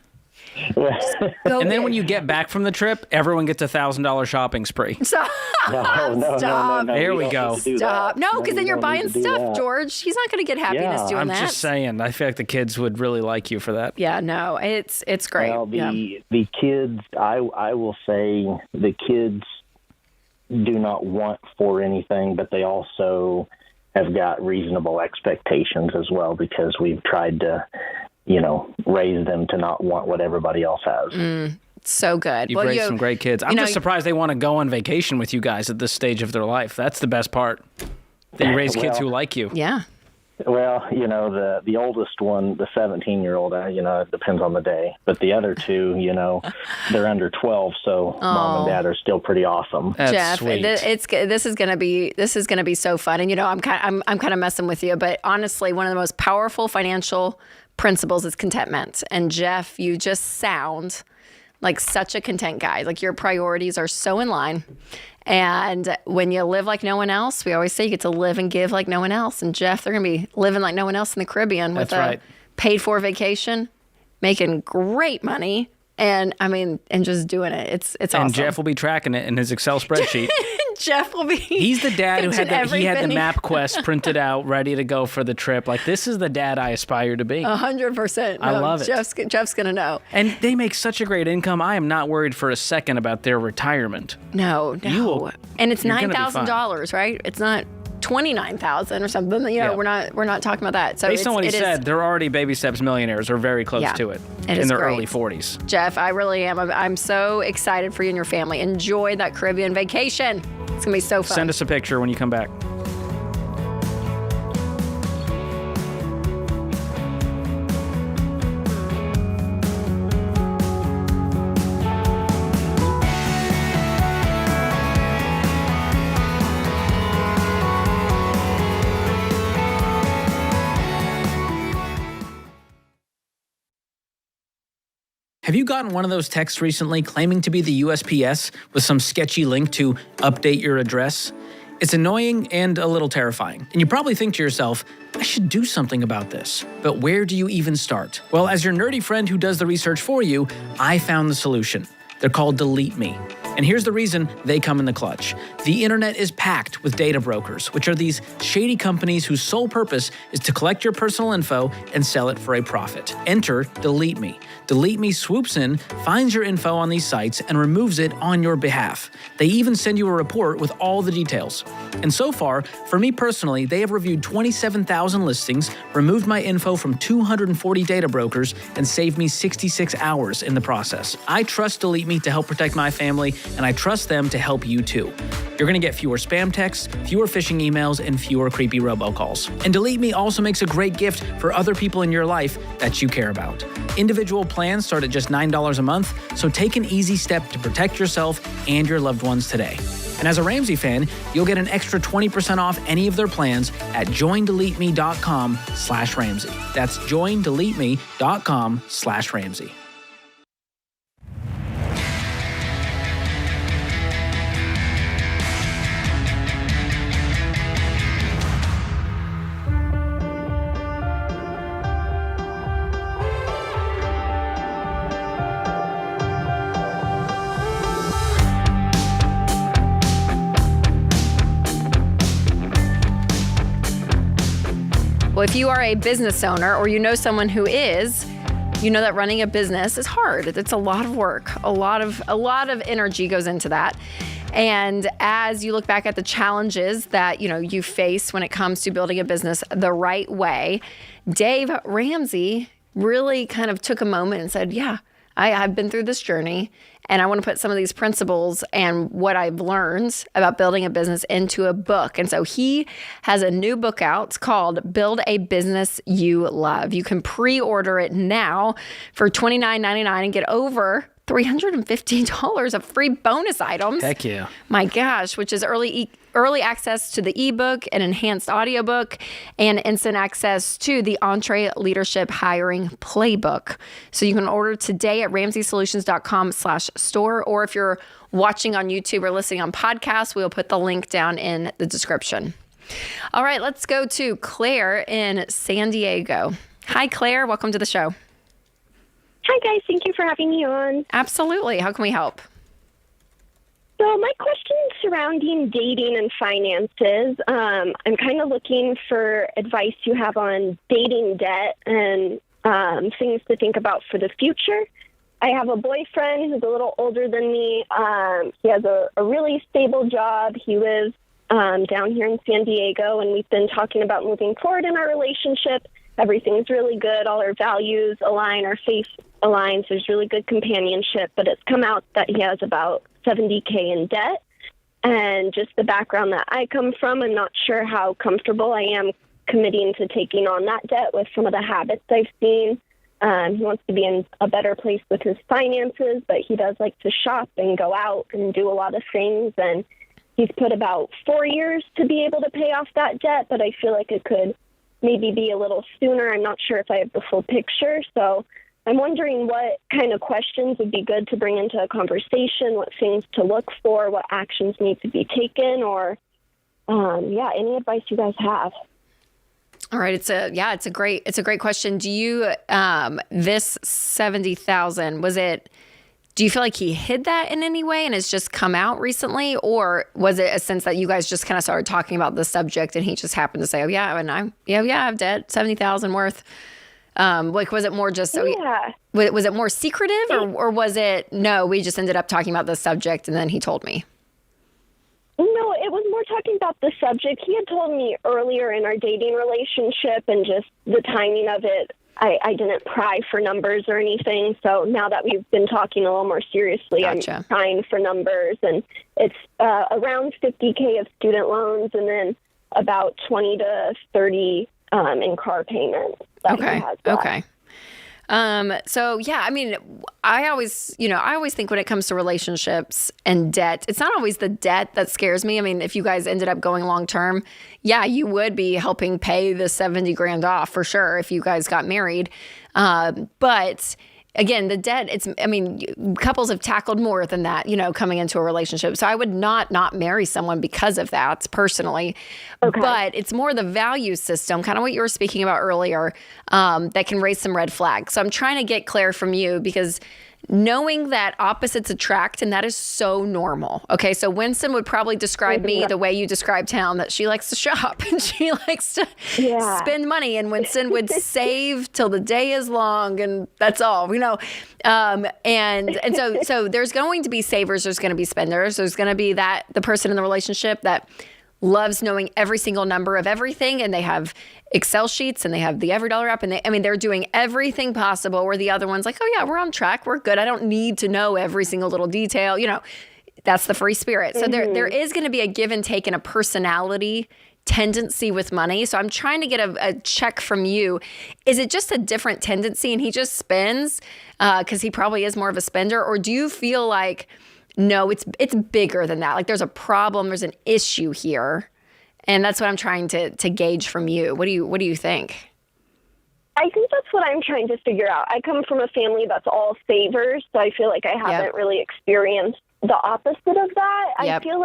And then when you get back from the trip, everyone gets $1,000 shopping spree. Stop. No. There we go. Stop. No, because then you're buying stuff, George. He's not going to get happiness doing that. I'm just saying. I feel like the kids would really like you for that. Yeah, no, it's great. Well, the kids, I will say the kids do not want for anything, but they also have got reasonable expectations as well because we've tried to, raise them to not want what everybody else has. So good. You've raised some great kids. I'm just surprised they want to go on vacation with you guys at this stage of their life. That's the best part. That you raise kids who like you. Yeah. Well, the oldest one, the 17-year-old, it depends on the day. But the other two, they're under 12, so mom and dad are still pretty awesome. That's Jeff, sweet. This is gonna be so fun. And I'm kind of messing with you, but honestly, one of the most powerful financial principles is contentment. And Jeff, you just sound like such a content guy. Like your priorities are so in line. And when you live like no one else, we always say you get to live and give like no one else. And Jeff, they're going to be living like no one else in the Caribbean with a paid for vacation, making great money. And just doing it. It's awesome. And Jeff will be tracking it in his Excel spreadsheet. Jeff will be. He's the dad who had the MapQuest printed out, ready to go for the trip. Like, this is the dad I aspire to be. 100%. I love it. Jeff's going to know. And they make such a great income. I am not worried for a second about their retirement. No. And it's $9,000, right? It's not $29,000 or something. We're not talking about that. So based on what he said, they're already baby steps millionaires or very close to it in their early 40s. Jeff, I really am. I'm so excited for you and your family. Enjoy that Caribbean vacation. It's going to be so fun. Send us a picture when you come back. Have you gotten one of those texts recently claiming to be the USPS with some sketchy link to update your address? It's annoying and a little terrifying. And you probably think to yourself, I should do something about this. But where do you even start? Well, as your nerdy friend who does the research for you, I found the solution. They're called Delete Me. And here's the reason they come in the clutch. The internet is packed with data brokers, which are these shady companies whose sole purpose is to collect your personal info and sell it for a profit. Enter Delete Me. Delete Me swoops in, finds your info on these sites, and removes it on your behalf. They even send you a report with all the details. And so far, for me personally, they have reviewed 27,000 listings, removed my info from 240 data brokers, and saved me 66 hours in the process. I trust Delete Me to help protect my family, and I trust them to help you too. You're going to get fewer spam texts, fewer phishing emails, and fewer creepy robocalls. And Delete Me also makes a great gift for other people in your life that you care about. Individual plans start at just $9 a month, so take an easy step to protect yourself and your loved ones today. And as a Ramsey fan, you'll get an extra 20% off any of their plans at joindeleteme.com/Ramsey. That's joindeleteme.com/Ramsey. Well, if you are a business owner or you know someone who is, you know that running a business is hard. It's a lot of work. A lot of energy goes into that. And as you look back at the challenges that, you face when it comes to building a business the right way, Dave Ramsey really kind of took a moment and said, yeah, I've been through this journey, and I want to put some of these principles and what I've learned about building a business into a book. And so he has a new book out. It's called Build a Business You Love. You can pre-order it now for $29.99 and get over $315 of free bonus items. Heck yeah. My gosh, which is early access to the ebook, an enhanced audiobook, and instant access to the Entree Leadership Hiring Playbook. So you can order today at RamseySolutions.com/store, or if you're watching on YouTube or listening on podcasts, we'll put the link down in the description. All right, let's go to Claire in San Diego. Hi, Claire. Welcome to the show. Hi, guys. Thank you for having me on. Absolutely. How can we help? So my question is surrounding dating and finances. I'm kind of looking for advice you have on dating debt and things to think about for the future. I have a boyfriend who's a little older than me. He has a really stable job. He lives down here in San Diego, and we've been talking about moving forward in our relationship. Everything's really good. All our values align. Our faith aligns. There's really good companionship. But it's come out that he has about $70K in debt. And just the background that I come from, I'm not sure how comfortable I am committing to taking on that debt with some of the habits I've seen. He wants to be in a better place with his finances, but he does like to shop and go out and do a lot of things. And he's put about 4 years to be able to pay off that debt, but I feel like it could maybe be a little sooner. I'm not sure if I have the full picture. So I'm wondering what kind of questions would be good to bring into a conversation, what things to look for, what actions need to be taken, or any advice you guys have. All right. It's a great question. Do you, this 70,000, do you feel like he hid that in any way and has just come out recently? Or was it a sense that you guys just kind of started talking about the subject and he just happened to say, oh yeah, and I have debt, 70,000 worth. Was it more just, was it more secretive or was it, no, we just ended up talking about the subject and then he told me? No, it was more talking about the subject. He had told me earlier in our dating relationship, and just the timing of it, I didn't pry for numbers or anything. So now that we've been talking a little more seriously, Gotcha. I'm prying for numbers. And it's around $50K of student loans and then about 20 to 30 in car payments. Okay. I always think when it comes to relationships and debt, it's not always the debt that scares me. I mean, if you guys ended up going long term, yeah, you would be helping pay the $70,000 off for sure if you guys got married. But again, the debt, couples have tackled more than that, coming into a relationship. So I would not marry someone because of that personally. Okay. But it's more the value system, kind of what you were speaking about earlier, that can raise some red flags. So I'm trying to get Claire from you, because knowing that opposites attract, and that is so normal. Okay, so Winston would probably describe me the way you described him, that she likes to shop and she likes to spend money, and Winston would save till the day is long, and that's all, and so there's going to be savers, there's going to be spenders, there's going to be the person in the relationship that loves knowing every single number of everything, and they have Excel sheets and they have the EveryDollar app, and they're doing everything possible, where the other one's like, oh yeah, we're on track, we're good, I don't need to know every single little detail. That's the free spirit. So there is going to be a give and take and a personality tendency with money. So I'm trying to get a check from you. Is it just a different tendency and he just spends because he probably is more of a spender, or do you feel like, no, it's bigger than that? Like there's a problem, there's an issue here. And that's what I'm trying to gauge from you. What do you think? I think that's what I'm trying to figure out. I come from a family that's all savers, so I feel like I haven't really experienced the opposite of that. Yep. I feel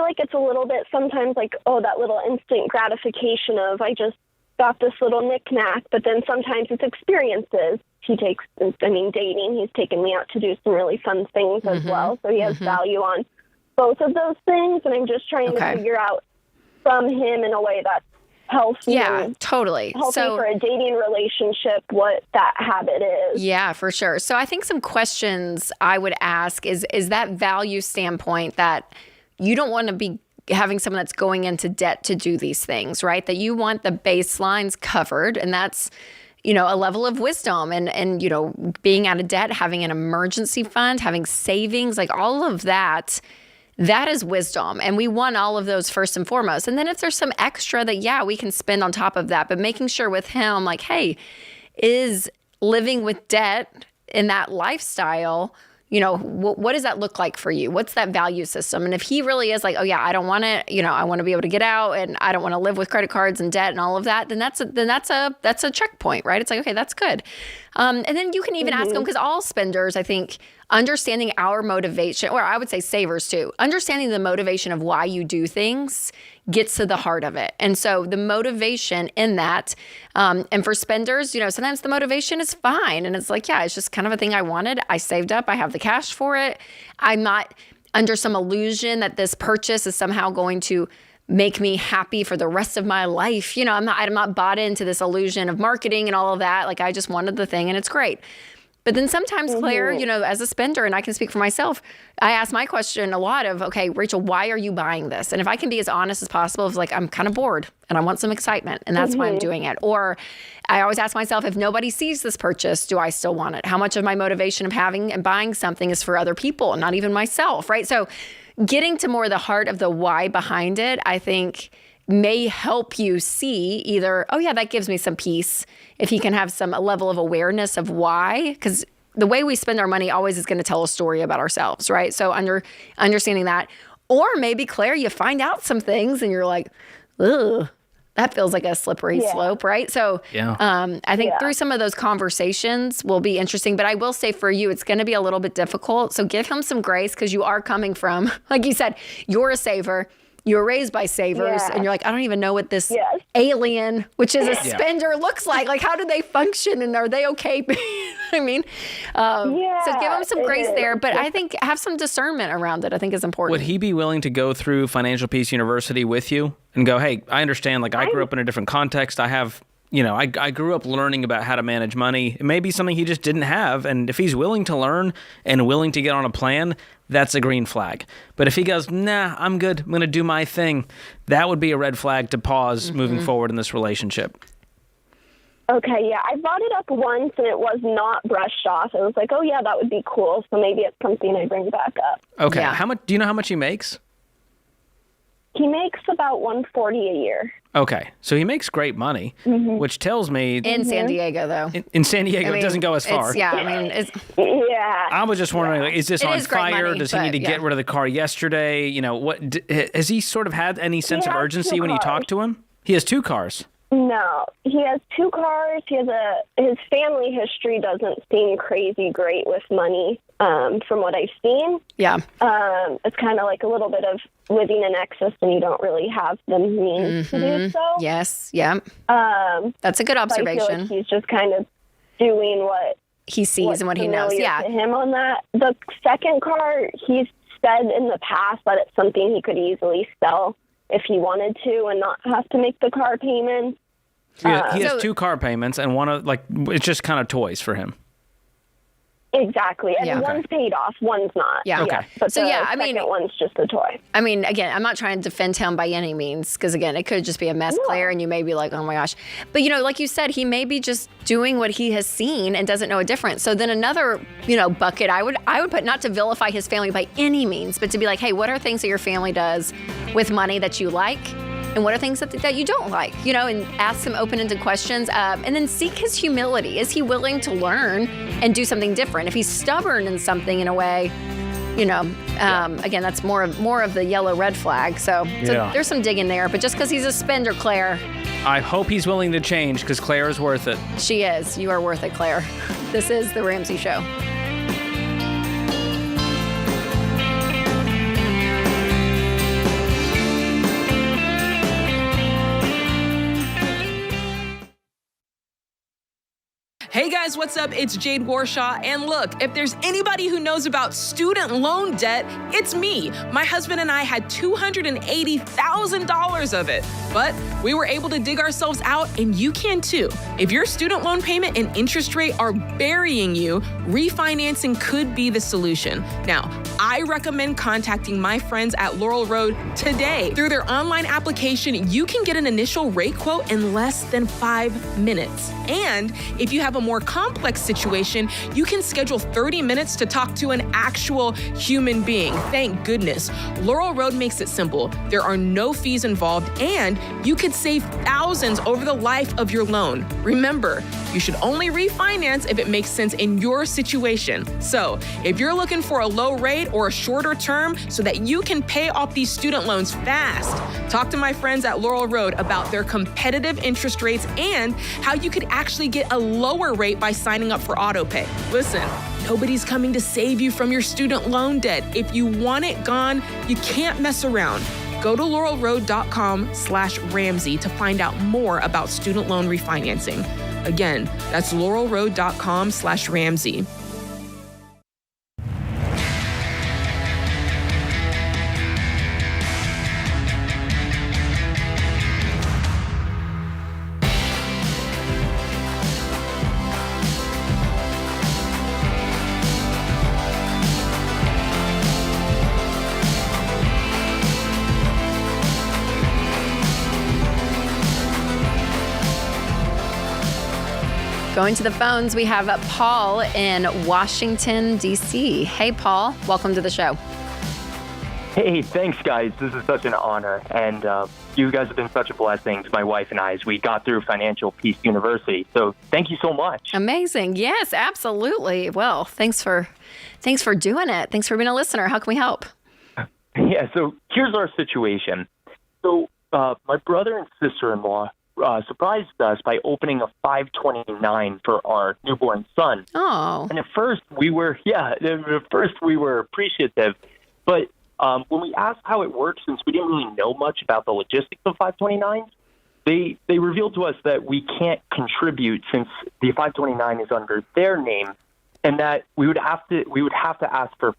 like it's a little bit sometimes like, oh, that little instant gratification of I just got this little knick-knack, but then sometimes it's experiences. Dating, he's taken me out to do some really fun things as well, so he has value on both of those things, and I'm just trying to figure out from him in a way that's healthy. Yeah, totally. Healthy for a dating relationship, what that habit is. Yeah, for sure. So I think some questions I would ask is that value standpoint that you don't want to be having someone that's going into debt to do these things, right? That you want the baselines covered, and that's, you know, a level of wisdom and, you know, being out of debt, having an emergency fund, having savings, like all of that. That is wisdom. And we want all of those first and foremost. And then if there's some extra that, yeah, we can spend on top of that, but making sure with him, like, hey, is living with debt in that lifestyle, you know, what does that look like for you? What's that value system? And if he really is like, oh yeah, I don't want to, you know, I want to be able to get out and I don't want to live with credit cards and debt and all of that, then that's a checkpoint, right? It's like, okay, that's good. And then you can even ask them, because all spenders, I think, understanding our motivation, or I would say savers too, understanding the motivation of why you do things gets to the heart of it. And so the motivation in that, and for spenders, you know, sometimes the motivation is fine. And it's like, yeah, it's just kind of a thing I wanted. I saved up. I have the cash for it. I'm not under some illusion that this purchase is somehow going to make me happy for the rest of my life. You know, I'm not bought into this illusion of marketing and all of that. Like, I just wanted the thing and it's great. But then sometimes, Claire, you know, as a spender, and I can speak for myself, I ask my question a lot of, okay, Rachel, why are you buying this? And if I can be as honest as possible, it's like, I'm kind of bored and I want some excitement and that's why I'm doing it. Or I always ask myself, if nobody sees this purchase, do I still want it? How much of my motivation of having and buying something is for other people and not even myself, right? So getting to more the heart of the why behind it, I think may help you see either, oh yeah, that gives me some peace. If he can have a level of awareness of why, because the way we spend our money always is going to tell a story about ourselves, right? So understanding that, or maybe Claire, you find out some things and you're like, ugh, that feels like a slippery slope, right? So I think through some of those conversations will be interesting, but I will say for you, it's going to be a little bit difficult. So give him some grace, because you are coming from, like you said, you're a saver. You were raised by savers, and you're like, I don't even know what this alien, which is a spender, looks like. Like, how do they function, and are they okay? I mean, so give them some grace there. But I think have some discernment around it, I think is important. Would he be willing to go through Financial Peace University with you and go, hey, I understand, like, I grew up in a different context. I have, you know, I grew up learning about how to manage money. It may be something he just didn't have. And if he's willing to learn and willing to get on a plan, that's a green flag. But if he goes, nah, I'm good, I'm going to do my thing, that would be a red flag to pause moving forward in this relationship. Okay, yeah. I brought it up once and it was not brushed off. It was like, oh yeah, that would be cool. So maybe it's something I bring back up. Okay. Yeah. How much? Do you know how much he makes? He makes about $140 a year. Okay, so he makes great money, which tells me... In San Diego, though. In San Diego, it doesn't go as far. I was just wondering, like, is this on fire? Money, does he need to get rid of the car yesterday? You know, what has he sort of had any sense of urgency when you talk to him? He has 2 cars. No, he has 2 cars. His family history doesn't seem crazy great with money, from what I've seen. Yeah. It's kind of like a little bit of living in excess and you don't really have the means to do so. Yes. Yeah. That's a good observation. I feel like he's just kind of doing what he sees and what he knows. Yeah. To him on that. The second car, he's said in the past that it's something he could easily sell if he wanted to and not have to make the car payment. He has 2 car payments and one of, like, it's just kind of toys for him. Exactly. And one's paid off, one's not. Yeah. Okay. But the second one's just a toy. I mean, again, I'm not trying to defend him by any means, because, again, it could just be a mess, Claire, and you may be like, oh, my gosh. But, you know, like you said, he may be just doing what he has seen and doesn't know a difference. So then another, you know, bucket I would put, not to vilify his family by any means, but to be like, hey, what are things that your family does with money that you like? And what are things that you don't like, you know, and ask some open-ended questions, and then seek his humility. Is he willing to learn and do something different? If he's stubborn in something in a way, you know, again, that's more of the yellow-red flag. So there's some digging there. But just because he's a spender, Claire. I hope he's willing to change, because Claire is worth it. She is. You are worth it, Claire. This is The Ramsey Show. Hey guys, what's up? It's Jade Warshaw. And look, if there's anybody who knows about student loan debt, it's me. My husband and I had $280,000 of it. But we were able to dig ourselves out, and you can too. If your student loan payment and interest rate are burying you, refinancing could be the solution. Now, I recommend contacting my friends at Laurel Road today. Through their online application, you can get an initial rate quote in less than 5 minutes. And if you have a more complex situation, you can schedule 30 minutes to talk to an actual human being. Thank goodness. Laurel Road makes it simple. There are no fees involved, and you could save thousands over the life of your loan. Remember, you should only refinance if it makes sense in your situation. So, if you're looking for a low rate or a shorter term so that you can pay off these student loans fast, talk to my friends at Laurel Road about their competitive interest rates and how you could actually get a lower rate by signing up for autopay. Listen, nobody's coming to save you from your student loan debt. If you want it gone, you can't mess around. Go to laurelroad.com/Ramsey to find out more about student loan refinancing. Again, that's laurelroad.com/Ramsey. Going to the phones, we have Paul in Washington, D.C. Hey, Paul. Welcome to the show. Hey, thanks, guys. This is such an honor. And you guys have been such a blessing to my wife and I as we got through Financial Peace University. So thank you so much. Amazing. Yes, absolutely. Well, thanks for doing it. Thanks for being a listener. How can we help? Yeah, so here's our situation. So my brother and sister-in-law surprised us by opening a 529 for our newborn son. Oh. And at first we were appreciative, but when we asked how it works, since we didn't really know much about the logistics of 529s, they revealed to us that we can't contribute since the 529 is under their name, and that we would have to ask for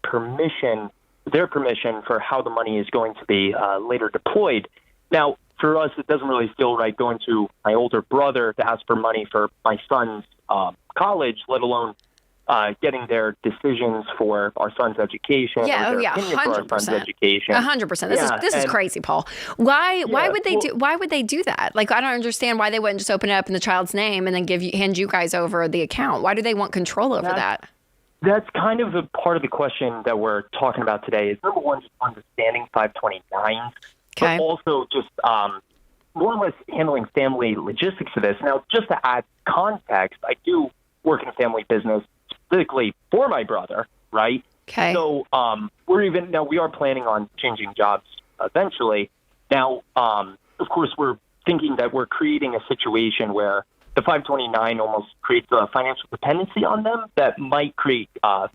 their permission for how the money is going to be later deployed. Now, for us, it doesn't really feel right going to my older brother to ask for money for my son's college, let alone getting their decisions for our son's education. Yeah, or their 100%. Education. 100%. This is crazy, Paul. Why would they do that? Like, I don't understand why they wouldn't just open it up in the child's name and then hand you guys over the account. Why do they want control over that? That's kind of a part of the question that we're talking about today. Is number one, just understanding 529s. Okay. But also just more or less handling family logistics of this. Now, just to add context, I do work in a family business specifically for my brother, right? Okay. So we are planning on changing jobs eventually. Now, of course, we're thinking that we're creating a situation where the 529 almost creates a financial dependency on them that might create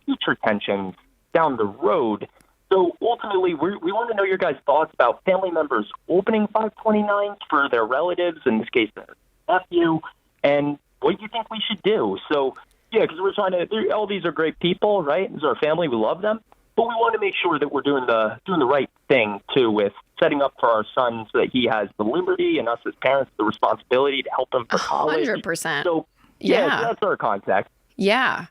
future tensions down the road. So ultimately, we want to know your guys' thoughts about family members opening 529s for their relatives, in this case, their nephew, and what you think we should do. So, yeah, because we're trying to, all these are great people, right? This is our family. We love them. But we want to make sure that we're doing the right thing, too, with setting up for our son so that he has the liberty and us as parents the responsibility to help him for college. 100%. So, yeah, that's our context. Yeah.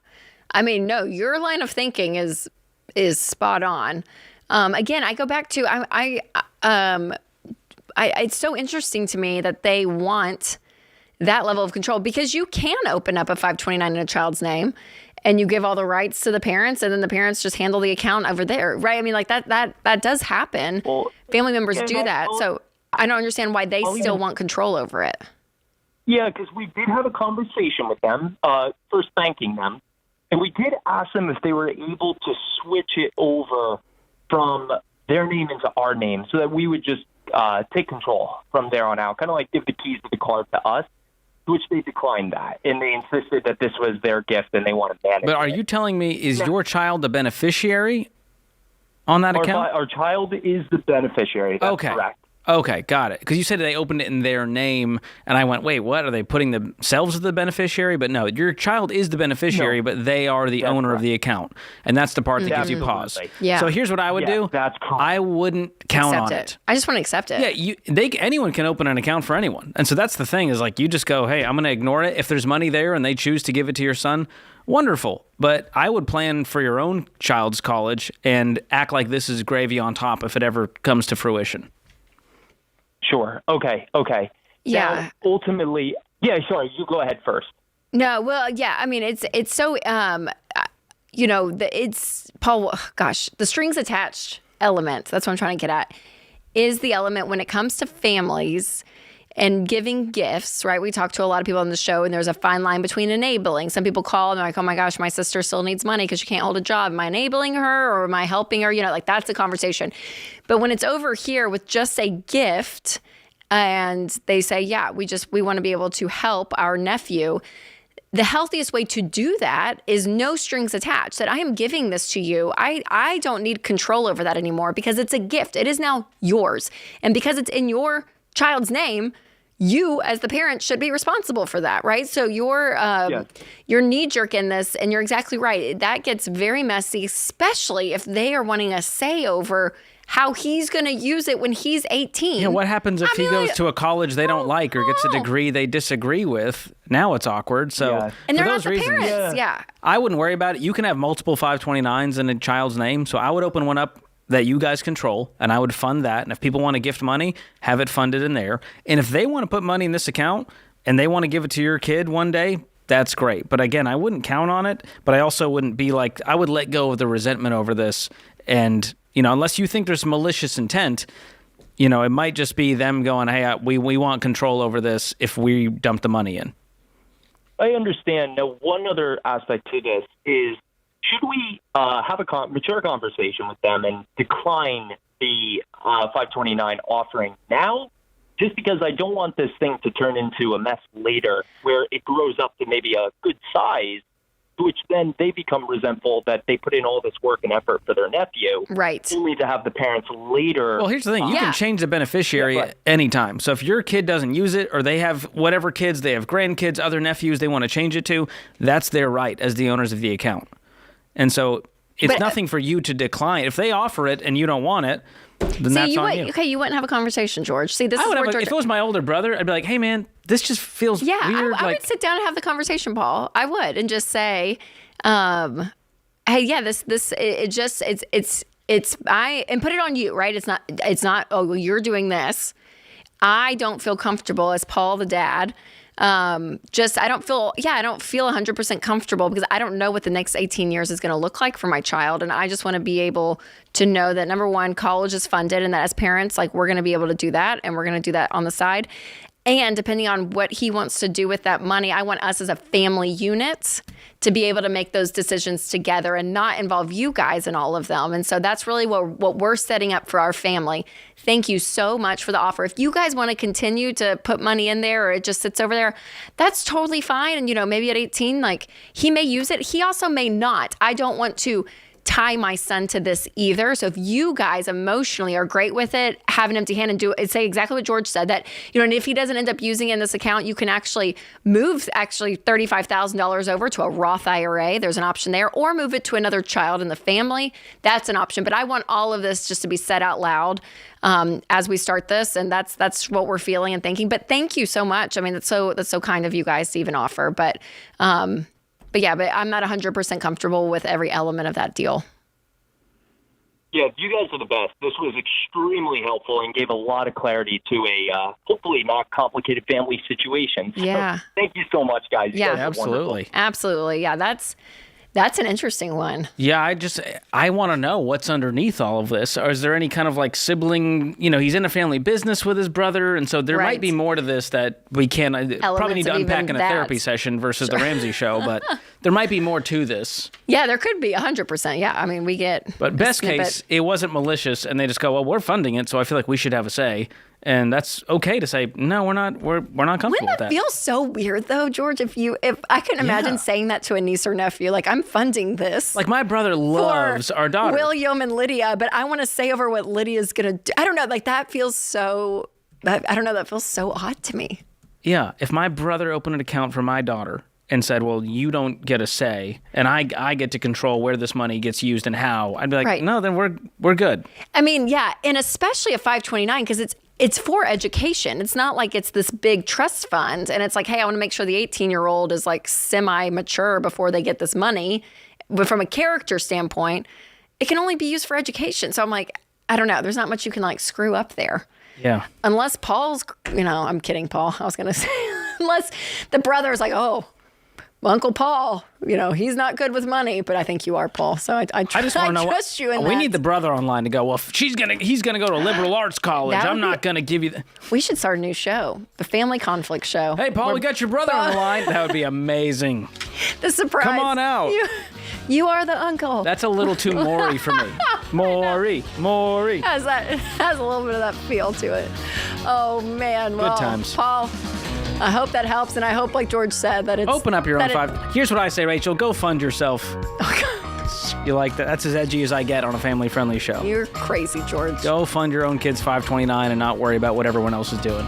I mean, no, your line of thinking is spot on. Again, I go back to it's so interesting to me that they want that level of control, because you can open up a 529 in a child's name and you give all the rights to the parents, and then the parents just handle the account over there, right? I mean, like that does happen. Well, family members do that. So I don't understand why they still want control over it. Yeah, because we did have a conversation with them, first thanking them. And we did ask them if they were able to switch it over from their name into our name so that we would just take control from there on out, kind of like give the keys to the car to us, which they declined that. And they insisted that this was their gift and they want to manage it. But are you telling me, is your child the beneficiary on that account? Our child is the beneficiary. That's correct. Okay, got it. Because you said they opened it in their name, and I went, wait, what? Are they putting themselves as the beneficiary? But no, your child is the beneficiary, but they are the owner of the account. And that's the part that gives you pause. Yeah. So here's what I would do. That's correct. I wouldn't count Accept on it. I just want to accept it. Yeah, anyone can open an account for anyone. And so that's the thing is like you just go, hey, I'm going to ignore it. If there's money there and they choose to give it to your son, wonderful. But I would plan for your own child's college and act like this is gravy on top if it ever comes to fruition. Sure. Okay. Yeah. Now, ultimately, sorry, you go ahead first. No, well, yeah. I mean, it's so, it's Paul. Gosh, the strings attached element. That's what I'm trying to get at. Is the element when it comes to families and giving gifts, right? We talk to a lot of people on the show, and there's a fine line between enabling. Some people call and they're like, "Oh my gosh, my sister still needs money because she can't hold a job. Am I enabling her or am I helping her?" Like that's the conversation. But when it's over here with just a gift, and they say, "Yeah, we want to be able to help our nephew." The healthiest way to do that is no strings attached. That I am giving this to you. I don't need control over that anymore because it's a gift. It is now yours, and because it's in your child's name, you as the parent should be responsible for that, right? So you're knee-jerk in this, and you're exactly right. That gets very messy, especially if they are wanting a say over how he's going to use it when he's 18. Yeah, what happens if he goes to a college they don't like or gets a degree they disagree with? Now it's awkward. So and they're for not those the reasons, parents. Yeah. I wouldn't worry about it. You can have multiple 529s in a child's name, so I would open one up that you guys control, and I would fund that. And if people want to gift money, have it funded in there. And if they want to put money in this account and they want to give it to your kid one day, that's great. But again, I wouldn't count on it, but I also wouldn't be like, I would let go of the resentment over this. And, unless you think there's malicious intent, it might just be them going, hey, we want control over this if we dump the money in. I understand. Now, one other aspect to this is, should we have a mature conversation with them and decline the 529 offering now? Just because I don't want this thing to turn into a mess later where it grows up to maybe a good size, to which then they become resentful that they put in all this work and effort for their nephew. Right. Only to have the parents later. Well, here's the thing. You can change the beneficiary anytime. So if your kid doesn't use it or they have whatever kids, they have grandkids, other nephews they want to change it to, that's their right as the owners of the account. And so it's nothing for you to decline. If they offer it and you don't want it, then that's on you. Okay, you wouldn't have a conversation, George. See, this is where George... If it was my older brother, I'd be like, hey, man, this just feels weird. I would sit down and have the conversation, Paul. I would, and just say, hey, yeah, and put it on you, right? It's not, oh, well, you're doing this. I don't feel comfortable as Paul, the dad. I don't feel 100% comfortable because I don't know what the next 18 years is going to look like for my child. And I just want to be able to know that, number one, college is funded, and that as parents, like, we're going to be able to do that, and we're going to do that on the side. And depending on what he wants to do with that money, I want us as a family unit to be able to make those decisions together and not involve you guys in all of them. And so that's really what we're setting up for our family. Thank you so much for the offer. If you guys want to continue to put money in there or it just sits over there, that's totally fine. And, maybe at 18, like, he may use it. He also may not. I don't want to tie my son to this either. So if you guys emotionally are great with it, have an empty hand and do it, say exactly what George said, that, and if he doesn't end up using it in this account, you can actually move $35,000 over to a Roth IRA. There's an option there, or move it to another child in the family. That's an option. But I want all of this just to be said out loud as we start this. And that's what we're feeling and thinking. But thank you so much. I mean, that's so kind of you guys to even offer. But I'm not 100% comfortable with every element of that deal. Yeah, you guys are the best. This was extremely helpful and gave a lot of clarity to a hopefully not complicated family situation. So thank you so much, guys. Yeah, absolutely. Absolutely. Yeah, that's an interesting one. Yeah, I want to know what's underneath all of this. Or is there any kind of like sibling, he's in a family business with his brother, and so there might be more to this that we can't, probably need to unpack in a therapy session versus the Ramsey show, but there might be more to this. Yeah, there could be 100%. Yeah, I mean, we get But best case, it wasn't malicious, and they just go, well, we're funding it, so I feel like we should have a say. And that's okay to say, no, we're not comfortable with that. Wouldn't that feel so weird though, George? If I can imagine saying that to a niece or nephew, like, I'm funding this. Like, my brother loves our daughter. William and Lydia, but I want to say over what Lydia's going to do. I don't know. Like, that feels so, I don't know. That feels so odd to me. Yeah. If my brother opened an account for my daughter and said, well, you don't get a say, and I get to control where this money gets used and how, I'd be like, no, then we're good. I mean, yeah. And especially a 529, because it's for education. It's not like it's this big trust fund and it's like, hey, I want to make sure the 18-year-old is like semi-mature before they get this money. But from a character standpoint, it can only be used for education. So I'm like, I don't know. There's not much you can like screw up there. Yeah. Unless Paul's, I'm kidding, Paul. I was going to say, unless the brother is like, oh, Uncle Paul, he's not good with money, but I think you are, Paul. So I just want to trust you in that. We need the brother online to go, well, if he's going to go to a liberal arts college. I'm not going to give you We should start a new show, the Family Conflict Show. Hey, Paul, we got your brother on the line. That would be amazing. The surprise. Come on out. You are the uncle. That's a little too Maury for me. Maury. Has a little bit of that feel to it. Oh, man. Well, good times. Paul, I hope that helps, and I hope, like George said, that it's... Open up your own five. Here's what I say, Rachel. Go fund yourself. You like that? That's as edgy as I get on a family-friendly show. You're crazy, George. Go fund your own kid's 529 and not worry about what everyone else is doing.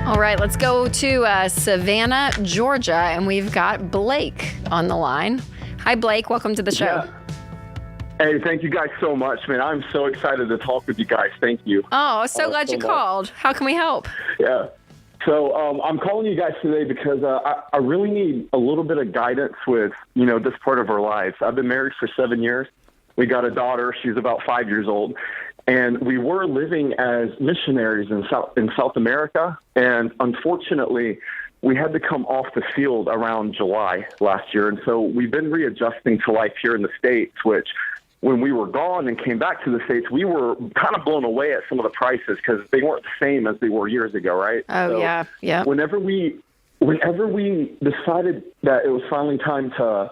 All right, let's go to Savannah, Georgia, and we've got Blake on the line. Hi, Blake. Welcome to the show. Yeah. Hey, thank you guys so much, man. I'm so excited to talk with you guys. Thank you. Oh, so glad you called. How can we help? Yeah. So I'm calling you guys today because I really need a little bit of guidance with, this part of our lives. I've been married for 7 years. We got a daughter. She's about 5 years old. And we were living as missionaries in South America. And unfortunately, we had to come off the field around July last year. And so we've been readjusting to life here in the States, which when we were gone and came back to the States, we were kind of blown away at some of the prices because they weren't the same as they were years ago, right? Oh, so yeah. Whenever we decided that it was finally time to,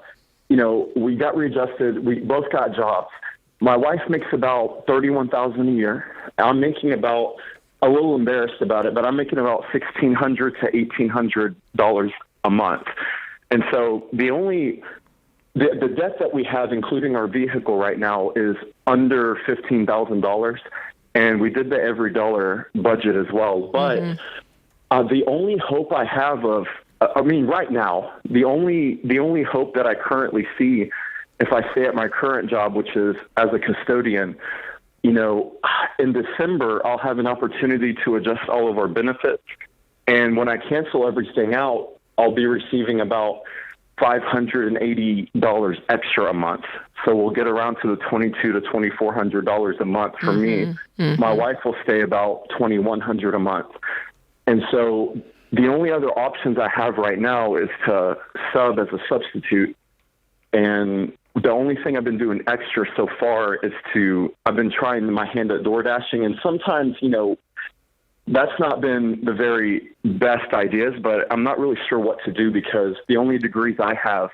we got readjusted, we both got jobs. My wife makes about $31,000 a year. I'm making about, a little embarrassed about it, but I'm making about $1,600 to $1,800 a month. And so the debt that we have, including our vehicle right now, is under $15,000. And we did the every dollar budget as well. But the only hope I have right now, the only hope that I currently see if I stay at my current job, which is as a custodian, in December, I'll have an opportunity to adjust all of our benefits. And when I cancel everything out, I'll be receiving about $580 extra a month. So we'll get around to the $2,200 to $2,400 a month for me. My wife will stay about $2,100 a month. And so the only other options I have right now is to sub as a substitute. And the only thing I've been doing extra so far is I've been trying my hand at door dashing. And sometimes, that's not been the very best ideas, but I'm not really sure what to do because the only degrees I have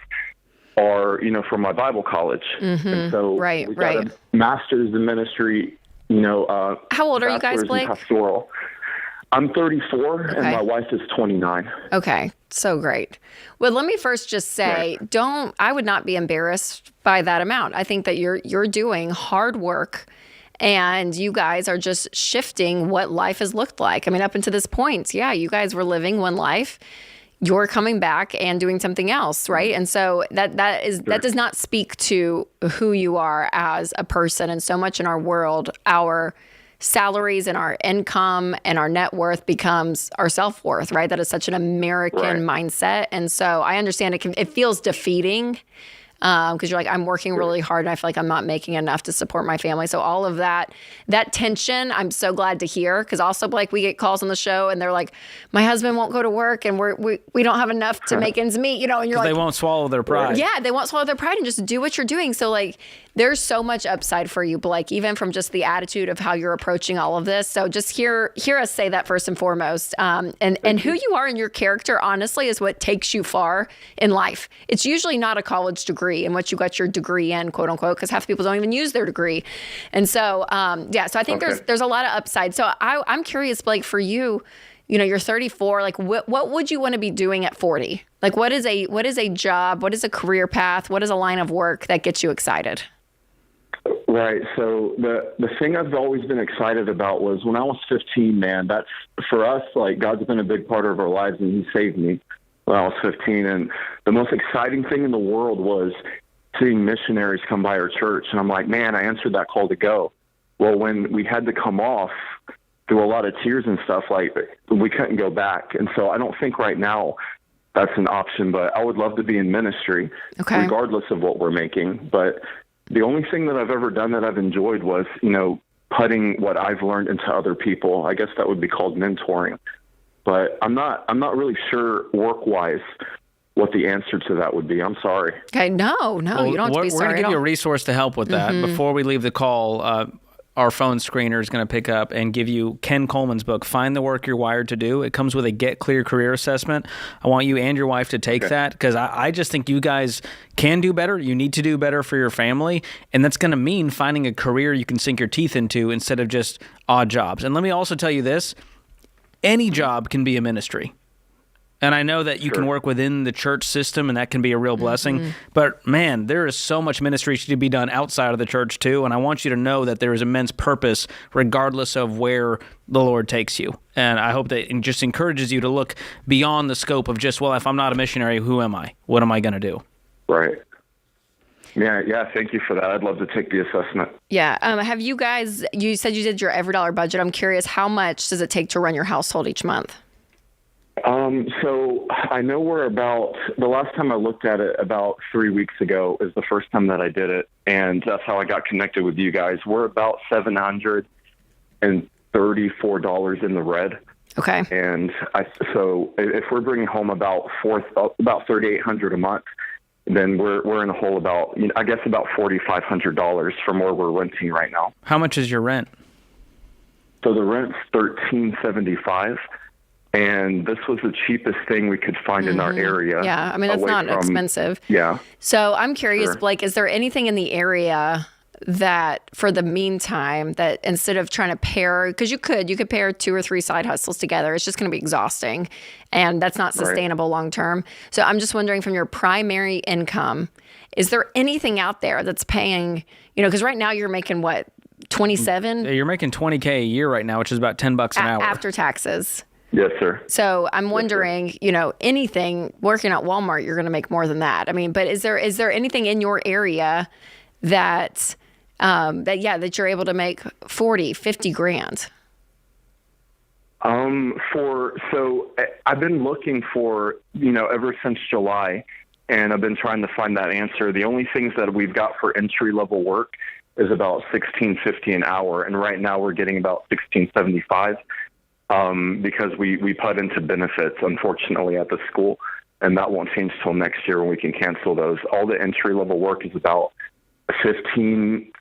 are, from my Bible college. And so we got a master's in ministry, How old are you guys, Blake? Pastoral. I'm 34 and my wife is 29. Okay. So great. Well, let me first just say, I would not be embarrassed by that amount. I think that you're doing hard work and you guys are just shifting what life has looked like. I mean, up until this point, you guys were living one life. You're coming back and doing something else, right? And so that does not speak to who you are as a person. And so much in our world, our salaries and our income and our net worth becomes our self-worth, right? That is such an American mindset. And so I understand it feels defeating because you're like, I'm working really hard and I feel like I'm not making enough to support my family. So all of that tension, I'm so glad to hear, because also like we get calls on the show and they're like, my husband won't go to work and we don't have enough to make ends meet, and you're like, they won't swallow their pride. Yeah, they won't swallow their pride and just do what you're doing. So like, there's so much upside for you, Blake, even from just the attitude of how you're approaching all of this. So just hear us say that first and foremost. And who you are and your character, honestly, is what takes you far in life. It's usually not a college degree and what you got your degree in, quote unquote, because half the people don't even use their degree. And so, so I think there's a lot of upside. So I'm curious, Blake, for you, you're 34, like what would you want to be doing at 40? Like what is a job? What is a career path? What is a line of work that gets you excited? Right. So the thing I've always been excited about was when I was 15, man, that's for us, like God's been a big part of our lives and he saved me when I was 15. And the most exciting thing in the world was seeing missionaries come by our church. And I'm like, man, I answered that call to go. Well, when we had to come off through a lot of tears and stuff, like we couldn't go back. And so I don't think right now that's an option, but I would love to be in ministry regardless of what we're making. But the only thing that I've ever done that I've enjoyed was, putting what I've learned into other people. I guess that would be called mentoring. But I'm not really sure work-wise what the answer to that would be. I'm sorry. Okay, no, you don't have to be sorry. We're going to give you a resource to help with that. Before we leave the call, our phone screener is going to pick up and give you Ken Coleman's book, Find the Work You're Wired to Do. It comes with a Get Clear career assessment. I want you and your wife to take that, because I just think you guys can do better. You need to do better for your family, and that's going to mean finding a career you can sink your teeth into instead of just odd jobs. And let me also tell you this, any job can be a ministry. And I know that you can work within the church system, and that can be a real blessing. But, man, there is so much ministry to be done outside of the church, too. And I want you to know that there is immense purpose regardless of where the Lord takes you. And I hope that it just encourages you to look beyond the scope of just, well, if I'm not a missionary, who am I? What am I going to do? Right. Yeah, thank you for that. I'd love to take the assessment. Yeah. Have you guys, you said you did your every dollar budget. I'm curious, how much does it take to run your household each month? So I know we're about, the last time I looked at it about 3 weeks ago is the first time that I did it. And that's how I got connected with you guys. We're about $734 in the red. Okay. And so if we're bringing home about $3,800 a month, then we're in a hole about, I guess about $4,500 from where we're renting right now. How much is your rent? So the rent's $1,375. And this was the cheapest thing we could find in our area. Yeah, I mean, that's not expensive. Yeah. So I'm curious, Blake, is there anything in the area that for the meantime that instead of trying to pair, because you could pair 2 or 3 side hustles together, it's just going to be exhausting and that's not sustainable long term. So I'm just wondering, from your primary income, is there anything out there that's paying, because right now you're making what, 27? You're making $20K a year right now, which is about $10 an hour. After taxes. Yes, sir. So I'm wondering, anything working at Walmart, you're going to make more than that. I mean, but is there anything in your area that you're able to make 40, 50 grand? So I've been looking for, ever since July, and I've been trying to find that answer. The only things that we've got for entry level work is about $16.50 an hour. And right now we're getting about $16.75. Because we put into benefits, unfortunately, at the school, and that won't change till next year when we can cancel those. All the entry-level work is about $15.50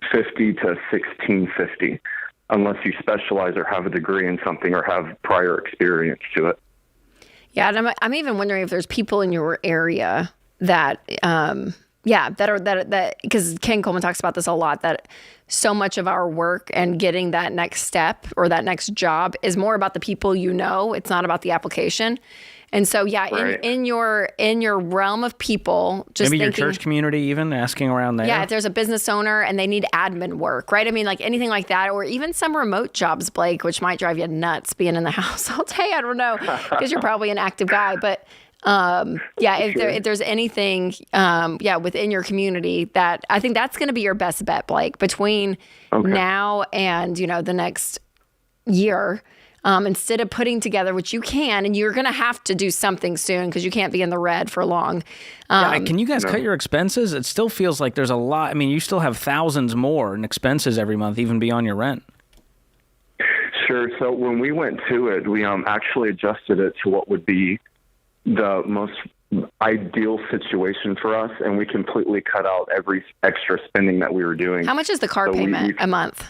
to $16.50, unless you specialize or have a degree in something or have prior experience to it. Yeah, and I'm even wondering if there's people in your area that because Ken Coleman talks about this a lot, that so much of our work and getting that next step or that next job is more about the people it's not about the application. And so, in your realm of people, just maybe your church community, even asking around there. Yeah, if there's a business owner and they need admin work, right? I mean, like anything like that, or even some remote jobs, Blake, which might drive you nuts being in the house all day. I don't know, because you're probably an active guy, but if there's anything, within your community, that I think that's going to be your best bet, Blake, between now and, the next year. Instead of putting together, which you can, and you're going to have to do something soon because you can't be in the red for long. Can you guys cut your expenses? It still feels like there's a lot. I mean, you still have thousands more in expenses every month, even beyond your rent. Sure. So when we went to it, we actually adjusted it to what would be the most ideal situation for us, and we completely cut out every extra spending that we were doing. How much is the car payment a month?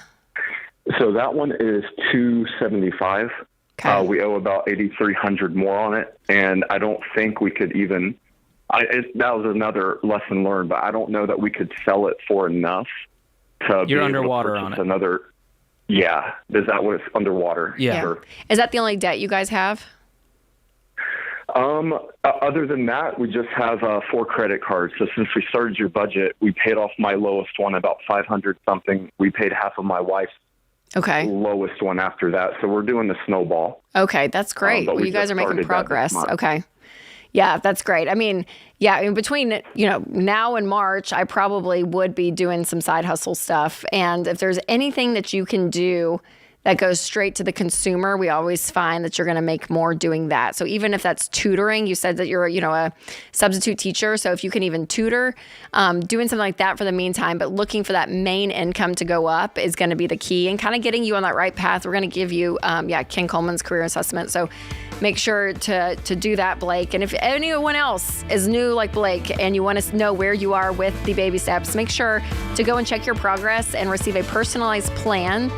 So that one is $275. Okay. We owe about $8,300 more on it, and I don't think we could even. That was another lesson learned, but I don't know that we could sell it for enough to. You're be underwater able to on it. Another. Yeah, is that what it's underwater? Yeah. Sure. Is that the only debt you guys have? Other than that, we just have 4 credit cards. So since we started your budget, we paid off my lowest one about $500 something. We paid half of my wife's lowest one after that. So we're doing the snowball. Okay, that's great. Well, you guys are making progress. Okay. Yeah, that's great. I mean, between, now and March, I probably would be doing some side hustle stuff. And if there's anything that you can do that goes straight to the consumer, we always find that you're going to make more doing that. So even if that's tutoring, you said that you're, a substitute teacher. So if you can even tutor, doing something like that for the meantime, but looking for that main income to go up is going to be the key and kind of getting you on that right path. We're going to give you, Ken Coleman's career assessment. So make sure to do that, Blake. And if anyone else is new like Blake and you want to know where you are with the baby steps, make sure to go and check your progress and receive a personalized plan.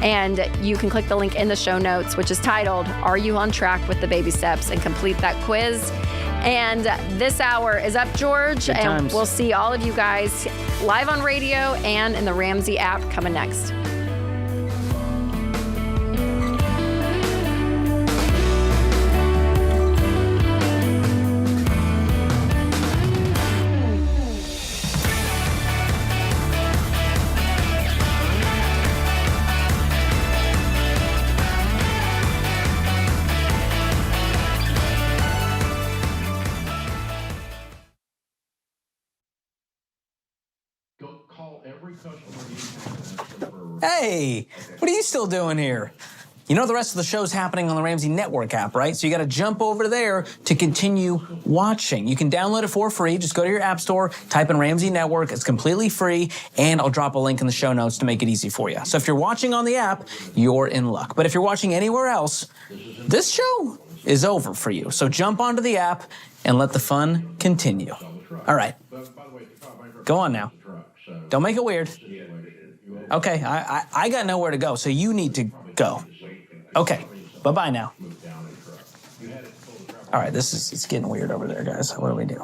And you can click the link in the show notes, which is titled, Are You on Track with the Baby Steps? And complete that quiz. And this hour is up, George. Good and times. We'll see all of you guys live on radio and in the Ramsey app coming next. Hey, what are you still doing here? You know the rest of the show's happening on the Ramsey Network app, right? So you got to jump over there to continue watching. You can download it for free. Just go to your app store, type in Ramsey Network. It's completely free, and I'll drop a link in the show notes to make it easy for you. So if you're watching on the app, you're in luck. But if you're watching anywhere else, this show is over for you. So jump onto the app and let the fun continue. All right. Go on now. Don't make it weird. Okay, I got nowhere to go, so you need to go. Okay, bye-bye now. All right, it's getting weird over there, guys. What do we do?